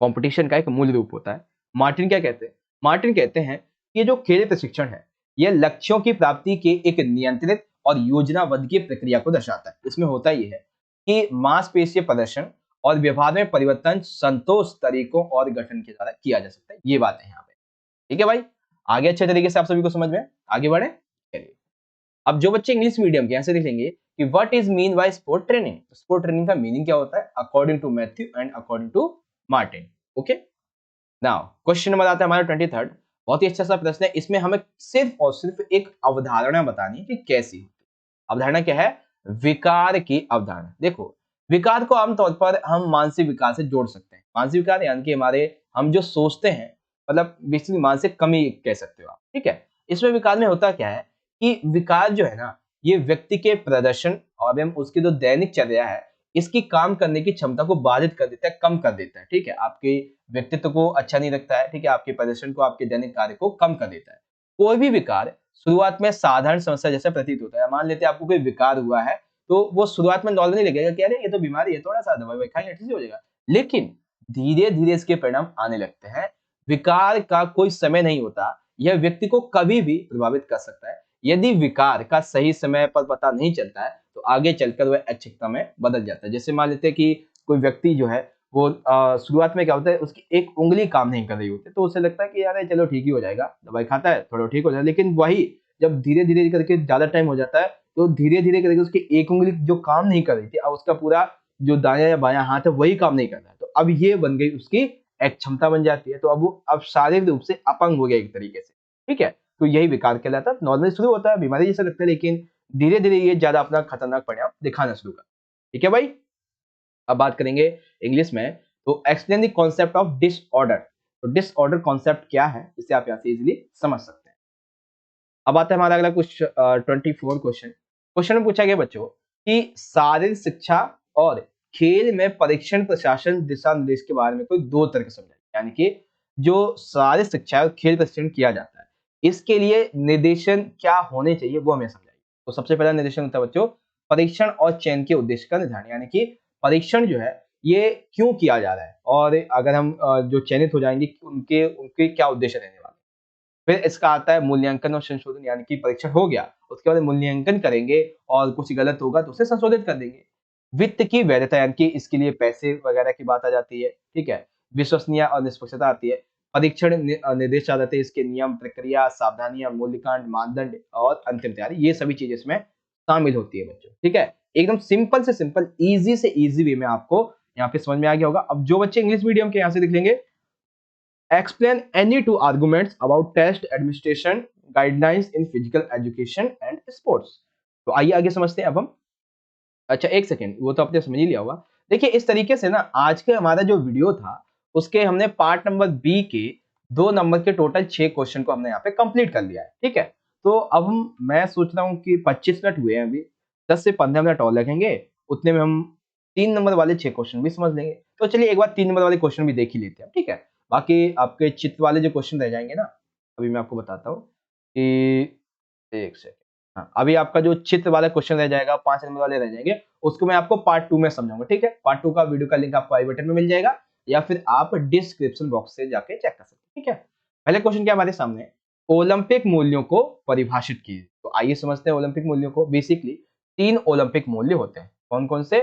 कंपटीशन का एक मूल रूप होता है। मार्टिन क्या कहते हैं, मार्टिन कहते हैं कि ये जो खेल प्रशिक्षण है, यह लक्ष्यों की प्राप्ति के एक नियंत्रित और योजनाबद्ध की प्रक्रिया को दर्शाता है। इसमें होता यह है कि मांसपेशीय प्रदर्शन और व्यवहार में परिवर्तन संतोष तरीकों और गठन के द्वारा किया जा सकता है, ये बात है यहाँ पे, ठीक है भाई। आगे अच्छे तरीके से आप सभी को समझ में आगे बढ़े, चलिए। अब जो बच्चे इंग्लिश मीडियम के, ऐसे देखेंगे कि what is mean by sport training, sport training का मीनिंग क्या होता है according to Matthew and according to Martin, okay. Now question number आता है हमारा 23। बहुत ही अच्छा सा प्रश्न है, इसमें हमें सिर्फ और सिर्फ एक अवधारणा बतानी है कि कैसी होती है। अवधारणा क्या है, विकार की अवधारणा। देखो, विकार को आमतौर पर हम मानसिक विकार से जोड़ सकते हैं। मानसिक विकार यानी कि हमारे, हम जो सोचते हैं, मतलब बेसिकली मानसिक कमी कह सकते हो आप, ठीक है। इसमें विकार में होता क्या है कि विकार जो है ना, ये व्यक्ति के प्रदर्शन और एवं उसकी जो दैनिक चर्या है, इसकी काम करने की क्षमता को बाधित कर देता है, कम कर देता है, ठीक है। आपके व्यक्तित्व को अच्छा नहीं रखता है, ठीक है, आपके प्रदर्शन को, आपके दैनिक कार्य को कम कर देता है। कोई भी विकार शुरुआत में साधारण समस्या जैसा प्रतीत होता है। मान लेते हैं आपको कोई विकार हुआ है, तो वो शुरुआत में नॉर्मल नहीं लगेगा कि अरे ये तो बीमारी है, थोड़ा सा दवाई खाएंगे ठीक हो जाएगा, लेकिन धीरे धीरे इसके परिणाम आने लगते हैं। विकार का कोई समय नहीं होता, यह व्यक्ति को कभी भी प्रभावित कर सकता है। यदि विकार का सही समय पर पता नहीं चलता है तो आगे चलकर वह अच्छिकता में बदल जाता है। जैसे मान लेते हैं कि कोई व्यक्ति जो है वो शुरुआत में क्या होता है, उसकी एक उंगली काम नहीं कर रही होती, तो उसे लगता है कि यार चलो ठीक ही हो जाएगा, दवाई खाता है थोड़ा ठीक हो जाएगा, लेकिन वही जब धीरे धीरे करके ज्यादा टाइम हो जाता है तो धीरे धीरे करके उसकी एक उंगली जो काम नहीं कर रही थी, अब उसका पूरा जो दायां या बायां हाथ है वही काम नहीं कर रहा है, तो अब ये बन गई उसकी एक क्षमता बन जाती है, तो अब वो अब शारीरिक रूप से अपंग हो गया एक तरीके से, ठीक है। तो यही विकार कहलाता है। नॉर्मली शुरू होता है बीमारी जैसा लगता है, लेकिन धीरे धीरे ये ज्यादा अपना खतरनाक परिणाम दिखाना शुरू कर, ठीक है भाई। अब बात करेंगे इंग्लिश में, तो explain the concept of disorder. तो डिसऑर्डर कॉन्सेप्ट क्या है, इसे आप यहाँ से इजीली समझ सकते हैं। अब आता है हमारा अगला कुछ 24 क्वेश्चन। क्वेश्चन में पूछा गया बच्चों कि शारीरिक शिक्षा और खेल में परीक्षण प्रशासन दिशा निर्देश के बारे में कोई दो तर्क समझाइए। यानी कि जो शारीरिक शिक्षा और खेल प्रशिक्षण किया जाता है, इसके लिए निर्देशन क्या होने चाहिए वो हमें समझाइए। तो सबसे पहला निर्देशन होता है बच्चों, परीक्षण और चयन के उद्देश्य का निर्धारण, यानी कि परीक्षण जो है ये क्यों किया जा रहा है, और अगर हम जो चयनित हो जाएंगे उनके उनके क्या उद्देश्य रहने वाले। फिर इसका आता है मूल्यांकन और संशोधन, यानी कि परीक्षण हो गया उसके बाद मूल्यांकन करेंगे और कुछ गलत होगा तो उसे संशोधित कर देंगे। वित्त की वैधता, यानी कि इसके लिए पैसे वगैरह की बात आ जाती है, ठीक है। विश्वसनीय और निष्पक्षता आती है। परीक्षण निर्देश आ जाते हैं, इसके नियम, प्रक्रिया, सावधानियां, मूल्यांकन, मानदंड और अंतिम तैयारी, ये सभी चीजें इसमें शामिल होती है बच्चों, ठीक है। एकदम सिंपल से सिंपल, इजी से इजी वे में आपको यहाँ पे समझ में आ गया होगा। अब जो बच्चे इंग्लिश मीडियम के यहाँ से देख लेंगे, explain any two arguments about test administration guidelines in physical education and sports. तो आइए आगे समझते हैं अब हम। अच्छा एक सेकेंड, वो तो आपने समझ ही लिया होगा। देखिए इस तरीके से ना आज के हमारा जो वीडियो था उसके हमने पार्ट नंबर बी के 2 नंबर के टोटल 6 क्वेश्चन को हमने यहाँ पे कंप्लीट कर लिया है, ठीक है। तो अब मैं सोच रहा हूँ कि 25 मिनट हुए हैं अभी, 10 से 15 मिनट और लगेंगे, उतने में हम 3 नंबर वाले 6 क्वेश्चन भी समझ लेंगे। तो चलिए एक बार 3 नंबर वाले क्वेश्चन भी देख ही लेते हैं, ठीक है। बाकी आपके चित्र वाले जो क्वेश्चन रह जाएंगे ना, अभी मैं आपको बताता हूँ कि एक सेकंड। हाँ, अभी आपका जो चित्र वाला क्वेश्चन रह जाएगा, 5 नंबर वाले रह जाएंगे, उसको मैं आपको पार्ट 2 में समझाऊंगा, ठीक है। पार्ट 2 का वीडियो का लिंक आपको आई बटन में मिल जाएगा या फिर आप डिस्क्रिप्शन बॉक्स से जाके चेक कर सकते हैं, ठीक है। पहले क्वेश्चन क्या हमारे सामने, ओलंपिक मूल्यों को परिभाषित कीजिए। तो आइए समझते हैं ओलंपिक मूल्यों को। बेसिकली 3 ओलंपिक मूल्य होते हैं, कौन कौन से।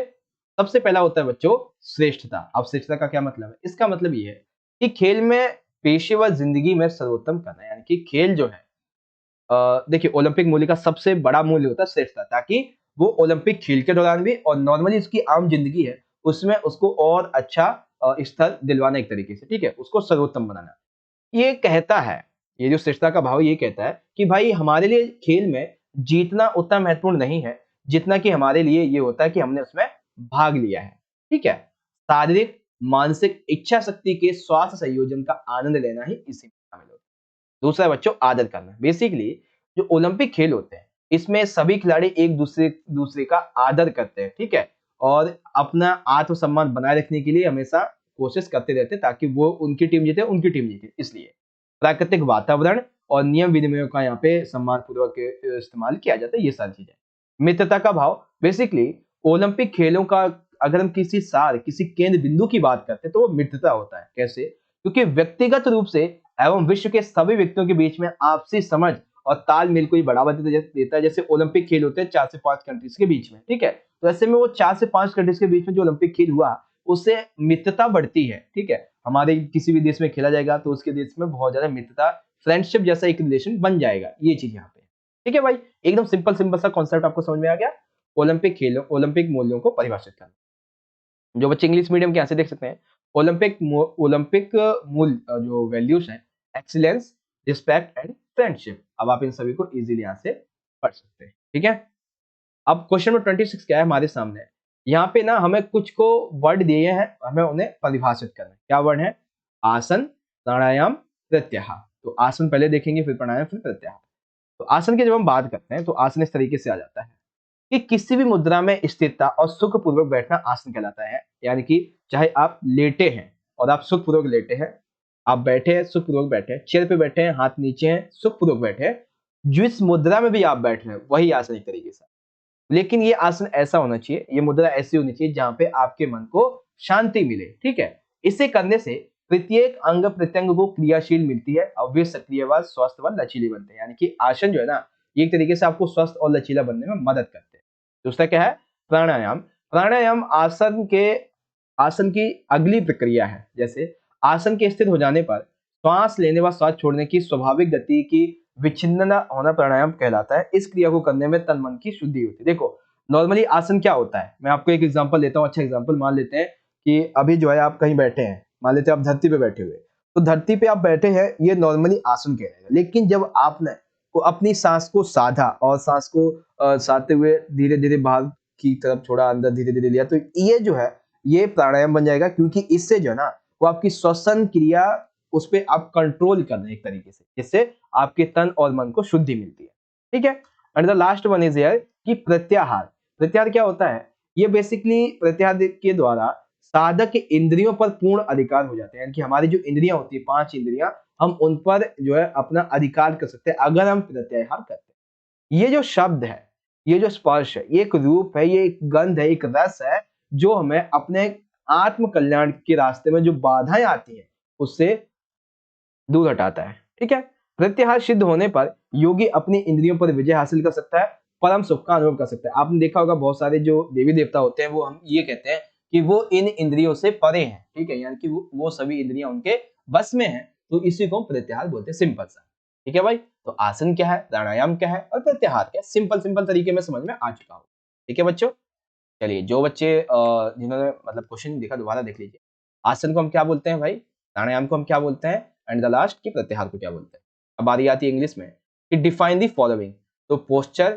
सबसे पहला होता है बच्चों श्रेष्ठता। अब श्रेष्ठता का क्या मतलब है, इसका मतलब ये है कि खेल में पेशेवर जिंदगी में सर्वोत्तम करना, यानी कि खेल जो है देखिए ओलंपिक मूल्य का सबसे बड़ा मूल्य होता है श्रेष्ठता, ताकि वो ओलंपिक खेल के दौरान भी और नॉर्मली उसकी आम जिंदगी है उसमें उसको और अच्छा स्तर दिलवाना, एक तरीके से, ठीक है, उसको सर्वोत्तम बनाना। ये कहता है, ये जो श्रेष्ठता का भाव ये कहता है कि भाई हमारे लिए खेल में जीतना उतना महत्वपूर्ण नहीं है जितना कि हमारे लिए ये होता है कि हमने उसमें भाग लिया है, ठीक है। शारीरिक मानसिक इच्छा शक्ति के स्वास्थ्य संयोजन का आनंद लेना ही इसी में शामिल होता है। दूसरा है बच्चों आदर करना। बेसिकली जो ओलंपिक खेल होते हैं इसमें सभी खिलाड़ी एक दूसरे दूसरे का आदर करते हैं, ठीक है, और अपना आत्मसम्मान बनाए रखने के लिए हमेशा कोशिश करते रहते हैं ताकि वो उनकी टीम जीते, उनकी टीम जीते। इसलिए प्राकृतिक वातावरण और नियम विनिमयों का यहाँ पे सम्मान पूर्वक इस्तेमाल किया जाता है, ये सारी चीजें। मित्रता का भाव। बेसिकली ओलंपिक खेलों का अगर हम किसी सार किसी केंद्र बिंदु की बात करते हैं तो वो मित्रता होता है। कैसे, क्योंकि व्यक्तिगत रूप से एवं विश्व के सभी व्यक्तियों के बीच में आपसी समझ और तालमेल को ही बढ़ावा देता है। जैसे ओलंपिक खेल होते हैं 4 से 5 कंट्रीज के बीच में, ठीक है। तो ऐसे में वो 4 से 5 कंट्रीज के बीच में जो ओलंपिक खेल हुआ उससे मित्रता बढ़ती है, ठीक है। हमारे किसी भी देश में खेला जाएगा तो उसके देश में बहुत ज्यादा मित्रता, फ्रेंडशिप जैसा एक रिलेशन बन जाएगा, ये चीज यहाँ पे, ठीक है भाई। एकदम सिंपल सिंपल सा कॉन्सेप्ट आपको समझ में आ गया। ओलंपिक खेलों ओलंपिक मूल्यों को परिभाषित करना। जो बच्चे इंग्लिश मीडियम के यहाँ से देख सकते हैं, ओलंपिक मूल जो वैल्यूज हैं, एक्सीलेंस, रिस्पेक्ट एंड फ्रेंडशिप। अब आप इन सभी को इजीली यहाँ से पढ़ सकते हैं, ठीक है। अब क्वेश्चन नंबर 26 क्या है हमारे सामने, यहाँ पे ना हमें कुछ को वर्ड दिए हैं, हमें उन्हें परिभाषित करना है। क्या वर्ड है, आसन, प्राणायाम, प्रत्याहार। तो आसन पहले देखेंगे फिर प्राणायाम फिर प्रत्याहार। तो आसन की जब हम बात करते हैं तो आसन इस तरीके से आ जाता है कि किसी भी मुद्रा में स्थिरता और सुखपूर्वक बैठना आसन कहलाता है। यानी कि चाहे आप लेटे हैं और आप सुखपूर्वक लेटे हैं, आप बैठे हैं सुखपूर्वक बैठे हैं, चेयर पे बैठे हैं, हाथ नीचे हैं, सुखपूर्वक बैठे हैं, जिस मुद्रा में भी आप बैठ रहे हैं वही आसन एक तरीके से। लेकिन ये आसन ऐसा होना चाहिए, ये मुद्रा ऐसी होनी चाहिए जहां पे आपके मन को शांति मिले, ठीक है। इसे करने से प्रत्येक अंग प्रत्यंग को क्रियाशील मिलती है और वे सक्रिय व स्वस्थ व लचीले बनते हैं। यानी कि आसन जो है ना, ये एक तरीके से आपको स्वस्थ और लचीला बनने में मदद करते हैं। दूसरा क्या है, प्राणायाम। प्राणायाम आसन की अगली प्रक्रिया है। जैसे आसन के स्थिर हो जाने पर श्वास लेने व श्वास छोड़ने की स्वाभाविक गति की विच्छिन्नता होना प्राणायाम कहलाता है। इस क्रिया को करने में तन मन की शुद्धि होती है। देखो नॉर्मली आसन क्या होता है, मैं आपको एक एग्जांपल देता हूँ, अच्छा एग्जांपल मान लेते हैं कि अभी जो है आप कहीं बैठे हैं, मान लेते हैं आप धरती पे बैठे हुए, तो धरती पे आप बैठे हैं, ये नॉर्मली आसन कहलाएगा। लेकिन जब आपने को अपनी सांस को साधा और सांस को साधते हुए धीरे धीरे बाहर की तरफ छोड़ा, अंदर धीरे धीरे लिया, तो ये जो है ये प्राणायाम बन जाएगा। क्योंकि इससे जो है ना वो आपकी श्वसन क्रिया, उस पर आप कंट्रोल कर रहे हैं एक तरीके से, जिससे आपके तन और मन को शुद्धि मिलती है, ठीक है। And the last one is here कि प्रत्याहार। प्रत्याहार क्या होता है, ये बेसिकली प्रत्याहार के द्वारा साधक के इंद्रियों पर पूर्ण अधिकार हो जाते हैं। यानी कि हमारी जो इंद्रियां होती है, 5 इंद्रियां, हम उन पर जो है अपना अधिकार कर सकते हैं अगर हम प्रत्याहार करते हैं। ये जो शब्द है, ये जो स्पर्श है, ये एक रूप है, ये एक गंध है, एक रस है, जो हमें अपने आत्म कल्याण के रास्ते में जो बाधाएं आती हैं उससे दूर हटाता है, ठीक है। प्रत्याहार सिद्ध होने पर योगी अपनी इंद्रियों पर विजय हासिल कर सकता है, परम सुख का अनुभव कर सकता है। आपने देखा होगा बहुत सारे जो देवी देवता होते हैं वो हम ये कहते हैं कि वो इन इंद्रियों से परे हैं, ठीक है, यानी कि वो सभी इंद्रियां उनके बस में हैं। तो इसी को हम प्रत्याहार बोलते हैं, सिंपल सा, ठीक है भाई। तो आसन क्या है, प्राणायाम क्या है और प्रत्याहार क्या है, सिंपल सिंपल तरीके में समझ में आ चुका हो, ठीक है बच्चों। चलिए जो बच्चे जिन्होंने मतलब क्वेश्चन देखा दोबारा देख लीजिए। आसन को हम क्या बोलते हैं भाई, प्राणायाम को हम क्या बोलते हैं, एंड द लास्ट की प्रत्याहार को क्या बोलते हैं। अब बारी आती है इंग्लिश में कि डिफाइन दी फॉलोइंग। तो पोस्चर,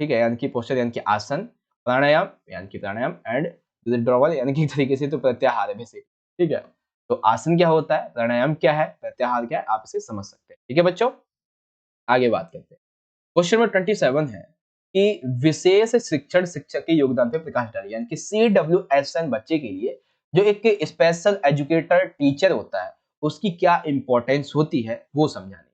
ठीक है, यानी कि पोस्चर यानी कि आसन, प्राणायाम यानी कि प्राणायाम, एंड विथड्रॉवल यानी कि एक तरीके से तो प्रत्याहार है बेसिक, ठीक है। तो आसन क्या होता है, प्राणायाम क्या है, प्रत्याहार क्या है, आप इसे समझ सकते हैं। ठीक है बच्चों, आगे बात करते हैं। क्वेश्चन नंबर 27 है कि विशेष शिक्षण शिक्षक के योगदान पे प्रकाश डालिए, यानी कि CWSN बच्चे के लिए जो एक स्पेशल एजुकेटर टीचर होता है उसकी क्या इंपॉर्टेंस होती है वो समझाने।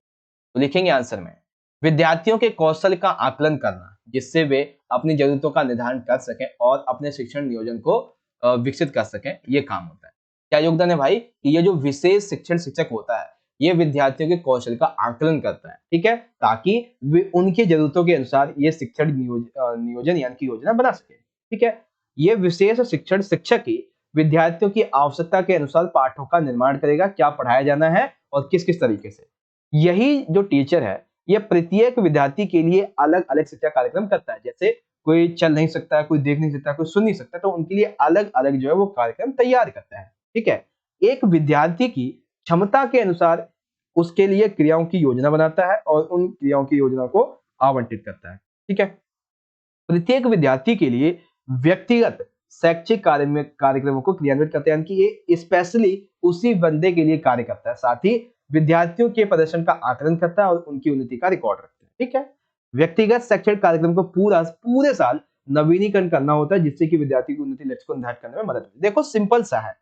तो लिखेंगे आंसर में, विद्यार्थियों के कौशल का आकलन करना जिससे वे अपनी जरूरतों का निर्धारण कर सकें और अपने शिक्षण नियोजन को विकसित कर सकें, ये काम होता है। क्या योगदान है भाई, कि ये जो विशेष शिक्षण शिक्षक होता है ये विद्यार्थियों के कौशल का आकलन करता है, ठीक है, ताकि वे उनकी जरूरतों के अनुसार ये शिक्षण नियोजन यानी कि योजना बना सके। ठीक है, ये विशेष शिक्षण शिक्षक ही विद्यार्थियों की आवश्यकता के अनुसार पाठों का निर्माण करेगा, क्या पढ़ाया जाना है और किस किस तरीके से। यही जो टीचर है ये प्रत्येक विद्यार्थी के लिए अलग अलग शिक्षा कार्यक्रम करता है। जैसे कोई चल नहीं सकता है, कोई देख नहीं सकता, कोई सुन नहीं सकता, तो उनके लिए अलग अलग जो है वो कार्यक्रम तैयार करता है। ठीक है, एक विद्यार्थी की क्षमता के अनुसार उसके लिए क्रियाओं की योजना बनाता है और उन क्रियाओं की योजना को आवंटित करता है। ठीक है, प्रत्येक विद्यार्थी के लिए व्यक्तिगत शैक्षिक कार्यक्रमों को क्रियान्वित करते हैं, यानी कि ये स्पेशली उसी बंदे के लिए कार्य करता है। साथ ही विद्यार्थियों के प्रदर्शन का आकलन करता है और उनकी उन्नति का रिकॉर्ड रखता है। ठीक है, व्यक्तिगत शैक्षिक कार्यक्रम को पूरे साल नवीनीकरण करना होता है जिससे कि विद्यार्थी की उन्नति लक्ष्य को निर्धारित करने में मदद मिले। देखो सिंपल सा है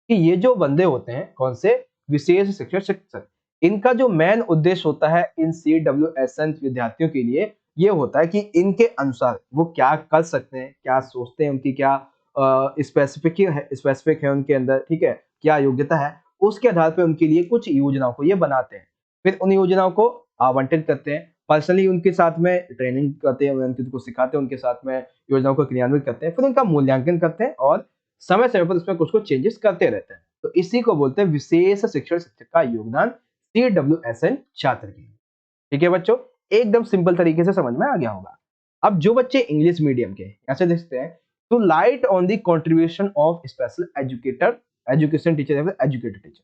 कि ये जो बंदे होते हैं कौन से, विशेष शिक्षक शिक्षक, इनका जो मेन उद्देश्य होता है इन CWSN विद्यार्थियों के लिए ये होता है कि इनके अनुसार वो क्या कर सकते हैं, क्या सोचते हैं, उनकी क्या स्पेसिफिक है उनके अंदर, ठीक है, क्या योग्यता है, उसके आधार पर उनके लिए कुछ योजनाओं को ये बनाते हैं। फिर उन योजनाओं को आवंटित करते हैं, पर्सनली उनके साथ में ट्रेनिंग करते हैं, उनको सिखाते हैं, उनके साथ में योजनाओं को क्रियान्वित करते हैं, फिर उनका मूल्यांकन करते हैं और समय समय पर उसमें कुछ कुछ चेंजेस करते रहते हैं। तो इसी को बोलते हैं विशेष शिक्षण शिक्षक का योगदान CWSN छात्र की। ठीक है बच्चों, एकदम सिंपल तरीके से समझ में आ गया होगा। अब जो बच्चे इंग्लिश मीडियम के ऐसे देखते हैं, तो light on the contribution of special education teacher या फिर एजुकेटेड टीचर।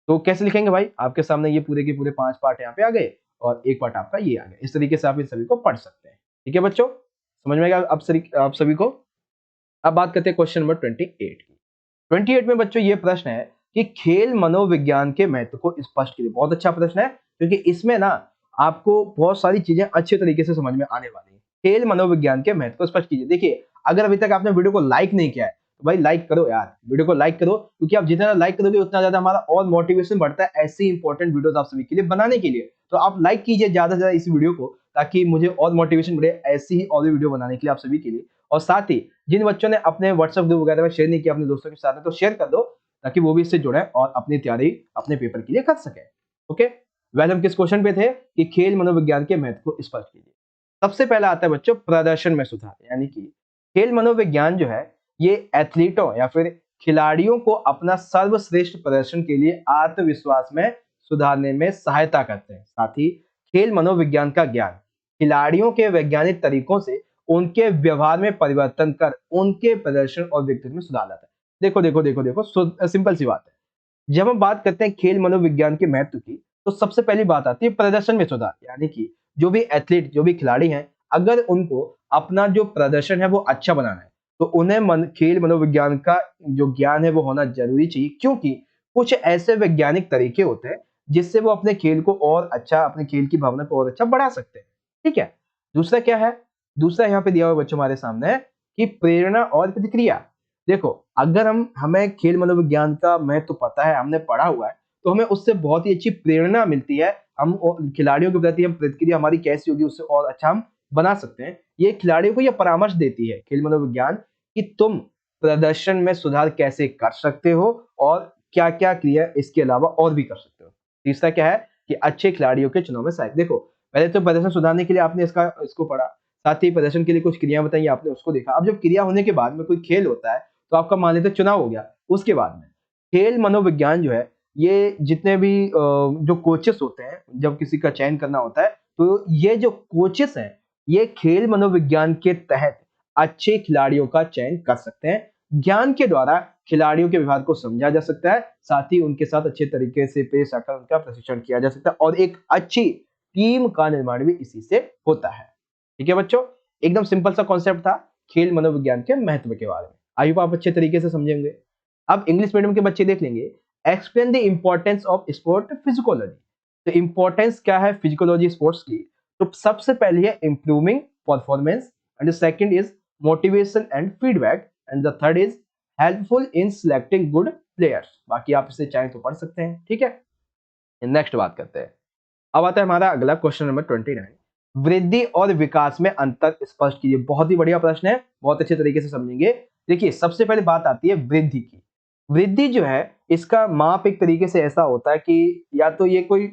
तो कैसे लिखेंगे भाई, आपके सामने ये पूरे के पूरे 5 पार्ट यहाँ पे आ गए और एक पार्ट आपका ये आ गया। इस तरीके से आप इन सभी को पढ़ सकते हैं। ठीक है बच्चों, समझ में आ गया आप सभी को। अब बात करते हैं क्वेश्चन नंबर 28 की। 28 में बच्चों ये प्रश्न है कि खेल मनोविज्ञान के महत्व को स्पष्ट कीजिए। बहुत अच्छा प्रश्न है क्योंकि इसमें ना आपको बहुत सारी चीजें अच्छे तरीके से समझ में आने वाली है। खेल मनोविज्ञान के महत्व को स्पष्ट कीजिए। देखिए, अगर अभी तक आपने वीडियो को लाइक नहीं किया है तो भाई लाइक करो यार, वीडियो को लाइक करो, क्योंकि आप जितना लाइक करोगे उतना ज्यादा हमारा और मोटिवेशन बढ़ता है ऐसी इंपॉर्टेंट वीडियोस आप सभी के लिए बनाने के लिए। तो आप लाइक कीजिए ज्यादा से ज्यादा इस वीडियो को, ताकि मुझे और मोटिवेशन बढ़े ऐसी ही और भी वीडियो बनाने के लिए आप सभी के लिए। और साथ ही जिन बच्चों ने अपने व्हाट्सएप ग्रुप वगैरह में शेयर नहीं किया अपने दोस्तों के साथ में, तो शेयर कर दो ताकि वो भी इससे जुड़े और अपनी तैयारी अपने पेपर के लिए कर सके। ओके, वैसे हम किस क्वेश्चन पे थे कि खेल मनोविज्ञान के महत्व को स्पष्ट कीजिए। सबसे पहला आता है बच्चों प्रदर्शन में सुधार, यानी कि खेल मनोविज्ञान जो है ये एथलीटों या फिर खिलाड़ियों को अपना सर्वश्रेष्ठ प्रदर्शन के लिए आत्मविश्वास में सुधारने में सहायता करते हैं। साथ ही खेल मनोविज्ञान का ज्ञान खिलाड़ियों के वैज्ञानिक तरीकों से उनके व्यवहार में परिवर्तन कर उनके प्रदर्शन और व्यक्तित्व में सुधार लाता है। देखो देखो देखो देखो, सिंपल सी बात है। जब हम बात करते हैं खेल मनोविज्ञान के महत्व की, तो सबसे पहली बात आती है प्रदर्शन में सुधार, यानी कि जो भी एथलीट, जो भी खिलाड़ी हैं, अगर उनको अपना जो प्रदर्शन है वो अच्छा बनाना है तो उन्हें खेल मनोविज्ञान का जो ज्ञान है वो होना जरूरी चाहिए, क्योंकि कुछ ऐसे वैज्ञानिक तरीके होते हैं जिससे वो अपने खेल को और अच्छा, अपने खेल की भावना को और अच्छा बढ़ा सकते हैं। ठीक है, दूसरा क्या है, दूसरा यहाँ पे दिया हुआ बच्चों हमारे सामने कि प्रेरणा और प्रतिक्रिया। देखो, अगर हमें खेल मनोविज्ञान का महत्व पता है, हमने पढ़ा हुआ है, तो हमें उससे बहुत ही अच्छी प्रेरणा मिलती है। हम खिलाड़ियों के प्रति हम प्रतिक्रिया हमारी कैसी होगी उससे और अच्छा हम बना सकते हैं। ये खिलाड़ियों को यह परामर्श देती है खेल मनोविज्ञान कि तुम प्रदर्शन में सुधार कैसे कर सकते हो और क्या क्या क्रिया इसके अलावा और भी कर सकते हो। तीसरा क्या है कि अच्छे खिलाड़ियों के चुनाव में सहायक। देखो, पहले तो प्रदर्शन सुधारने के लिए आपने इसको पढ़ा, साथ ही प्रदर्शन के लिए कुछ क्रिया बताई आपने उसको देखा। अब जब क्रिया होने के बाद में कोई खेल होता है तो आपका मान लेते चुनाव हो गया, उसके बाद में खेल मनोविज्ञान जो है ये जितने भी जो कोचेस होते हैं, जब किसी का चयन करना होता है तो ये जो कोचेस हैं ये खेल मनोविज्ञान के तहत अच्छे खिलाड़ियों का चयन कर सकते हैं ज्ञान के द्वारा खिलाड़ियों के व्यवहार को समझा जा सकता है, साथ ही उनके साथ अच्छे तरीके से पेश आकर उनका प्रशिक्षण किया जा सकता है और एक अच्छी टीम का निर्माण भी इसी से होता है। ठीक है बच्चों, एकदम सिंपल सा कॉन्सेप्ट था खेल मनोविज्ञान के महत्व के बारे में। आई होप आप अच्छे तरीके से समझेंगे। अब इंग्लिश मीडियम के बच्चे देख लेंगे, explain the importance of sport physiology. तो इंपॉर्टेंस क्या है फिजिकोलॉजी स्पोर्ट्स की? तो सबसे पहले है improving performance, and the second is motivation and feedback, and the third is helpful in selecting good players. बाकी आप इसे चाहें तो पढ़ सकते हैं। ठीक है, नेक्स्ट बात करते हैं। अब आता है हमारा अगला क्वेश्चन नंबर 29, वृद्धि और विकास में अंतर स्पष्ट कीजिए। बहुत ही बढ़िया प्रश्न है, बहुत अच्छे तरीके से समझेंगे। देखिए सबसे पहले बात आती है वृद्धि की। वृद्धि जो है इसका माप एक तरीके से ऐसा होता है कि या तो ये कोई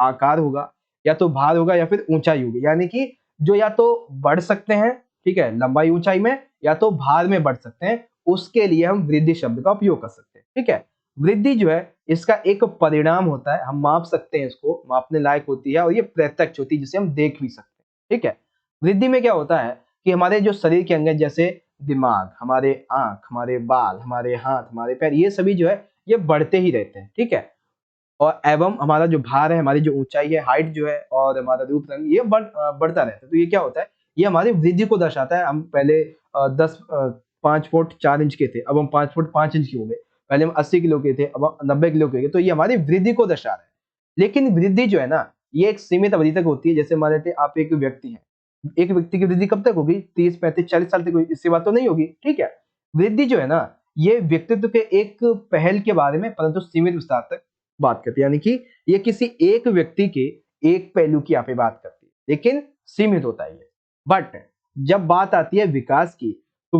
आकार होगा, या तो भार होगा, या फिर ऊंचाई होगी। यानी कि जो या तो बढ़ सकते हैं, ठीक है, लंबाई ऊंचाई में, या तो भार में बढ़ सकते हैं, उसके लिए हम वृद्धि शब्द का उपयोग कर सकते हैं। ठीक है, वृद्धि जो है इसका एक परिणाम होता है, हम माप सकते हैं, इसको मापने लायक होती है और ये प्रत्यक्ष होती है जिसे हम देख भी सकते हैं। ठीक है, वृद्धि में क्या होता है कि हमारे जो शरीर के अंग हैं, जैसे दिमाग, हमारे आंख, हमारे बाल, हमारे हाथ, हमारे पैर, ये सभी जो है ये बढ़ते ही रहते हैं। ठीक है, और एवं हमारा जो भार है, हमारी जो ऊंचाई है, हाइट जो है, और हमारा रूप रंग, ये बढ़ता रहता है। तो ये क्या होता है, ये हमारी वृद्धि को दर्शाता है। हम पहले 5 फुट 4 इंच के थे, अब हम 5 फुट 5 इंच के हो गए। पहले हम 80 किलो के थे, अब हम 90 किलो के, तो ये हमारी वृद्धि को दर्शा रहा है। लेकिन वृद्धि जो है ना, ये एक सीमित अवधि तक होती है। जैसे मान लेते हैं आप एक व्यक्ति हैं, एक व्यक्ति की वृद्धि कब तक होगी? 30 35 40 साल तक होगी, इससे बात तो नहीं होगी। ठीक है, वृद्धि जो है ना, ये व्यक्तित्व के एक पहल के बारे में, परंतु सीमित विस्तार तक बात करती है। यानी कि ये किसी एक व्यक्ति के एक पहलू की यहाँ पे बात करती है, लेकिन सीमित होता है ये। बट जब बात आती है विकास की, तो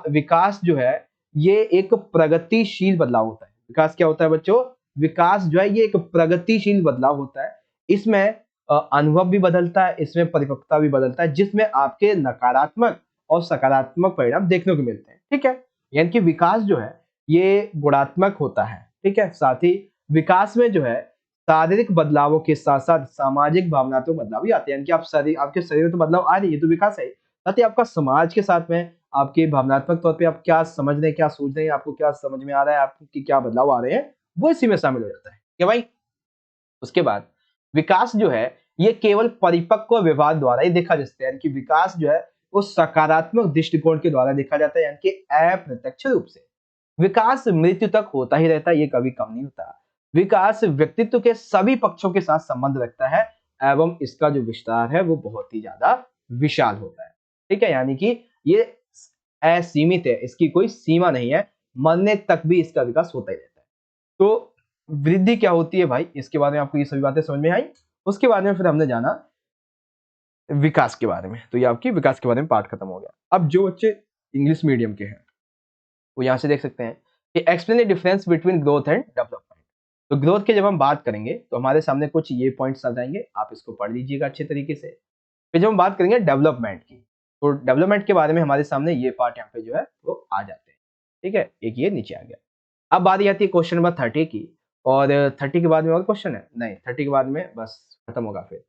विकास जो है ये एक प्रगतिशील बदलाव होता है। विकास क्या होता है बच्चों? विकास जो है ये एक प्रगतिशील बदलाव होता है। इसमें अनुभव भी बदलता है, इसमें परिपक्वता भी बदलता है, जिसमें आपके नकारात्मक और सकारात्मक परिणाम देखने को मिलते हैं। ठीक है, यानी कि विकास जो है ये गुणात्मक होता है। ठीक है, साथ ही विकास में जो है शारीरिक बदलावों के साथ साथ सामाजिक भावनात्मक बदलाव भी आते हैं। यानी कि आपके शरीर में तो बदलाव आ रही है, तो विकास है, साथ ही आपका समाज के साथ में आपके भावनात्मक तौर पे आप क्या समझ रहे हैं, क्या सोच रहे हैं, आपको क्या समझ में आ रहा है, आपकी क्या बदलाव आ रहे हैं, वो इसी में शामिल हो जाता है। क्या भाई? उसके बाद विकास जो है ये केवल परिपक्व व्यवहार द्वारा ही देखा जा सकता है। यानी कि विकास जो है वो सकारात्मक दृष्टिकोण के द्वारा देखा जाता है, यानी कि अप्रत्यक्ष रूप से। विकास मृत्यु तक होता ही रहता है, ये कभी कम नहीं होता। विकास व्यक्तित्व के सभी पक्षों के साथ संबंध रखता है, एवं इसका जो विस्तार है वो बहुत ही ज्यादा विशाल होता है। ठीक है, यानी कि ये असीमित है, इसकी कोई सीमा नहीं है, मरने तक भी इसका विकास होता ही रहता है। तो वृद्धि क्या होती है भाई, इसके बारे में आपको ये सभी बातें समझ में आई। उसके बाद में फिर हमने जाना विकास के बारे में। तो ये आपकी विकास के बारे में पार्ट खत्म हो गया। अब जो बच्चे इंग्लिश मीडियम के हैं वो यहाँ से देख सकते हैं कि explain the difference between growth and development. तो ग्रोथ की जब हम बात करेंगे तो हमारे सामने कुछ ये पॉइंट्स आ जाएंगे, आप इसको पढ़ लीजिएगा अच्छे तरीके से। फिर जब हम बात करेंगे डेवलपमेंट की, तो डेवलपमेंट के बारे में हमारे सामने ये पार्ट यहाँ पे जो है वो आ जाते हैं। ठीक है, एक ये नीचे आ गया। अब बारी आती है क्वेश्चन नंबर 30 की, और 30 के बाद में और क्वेश्चन है नहीं, 30 के बाद में बस खत्म होगा। फिर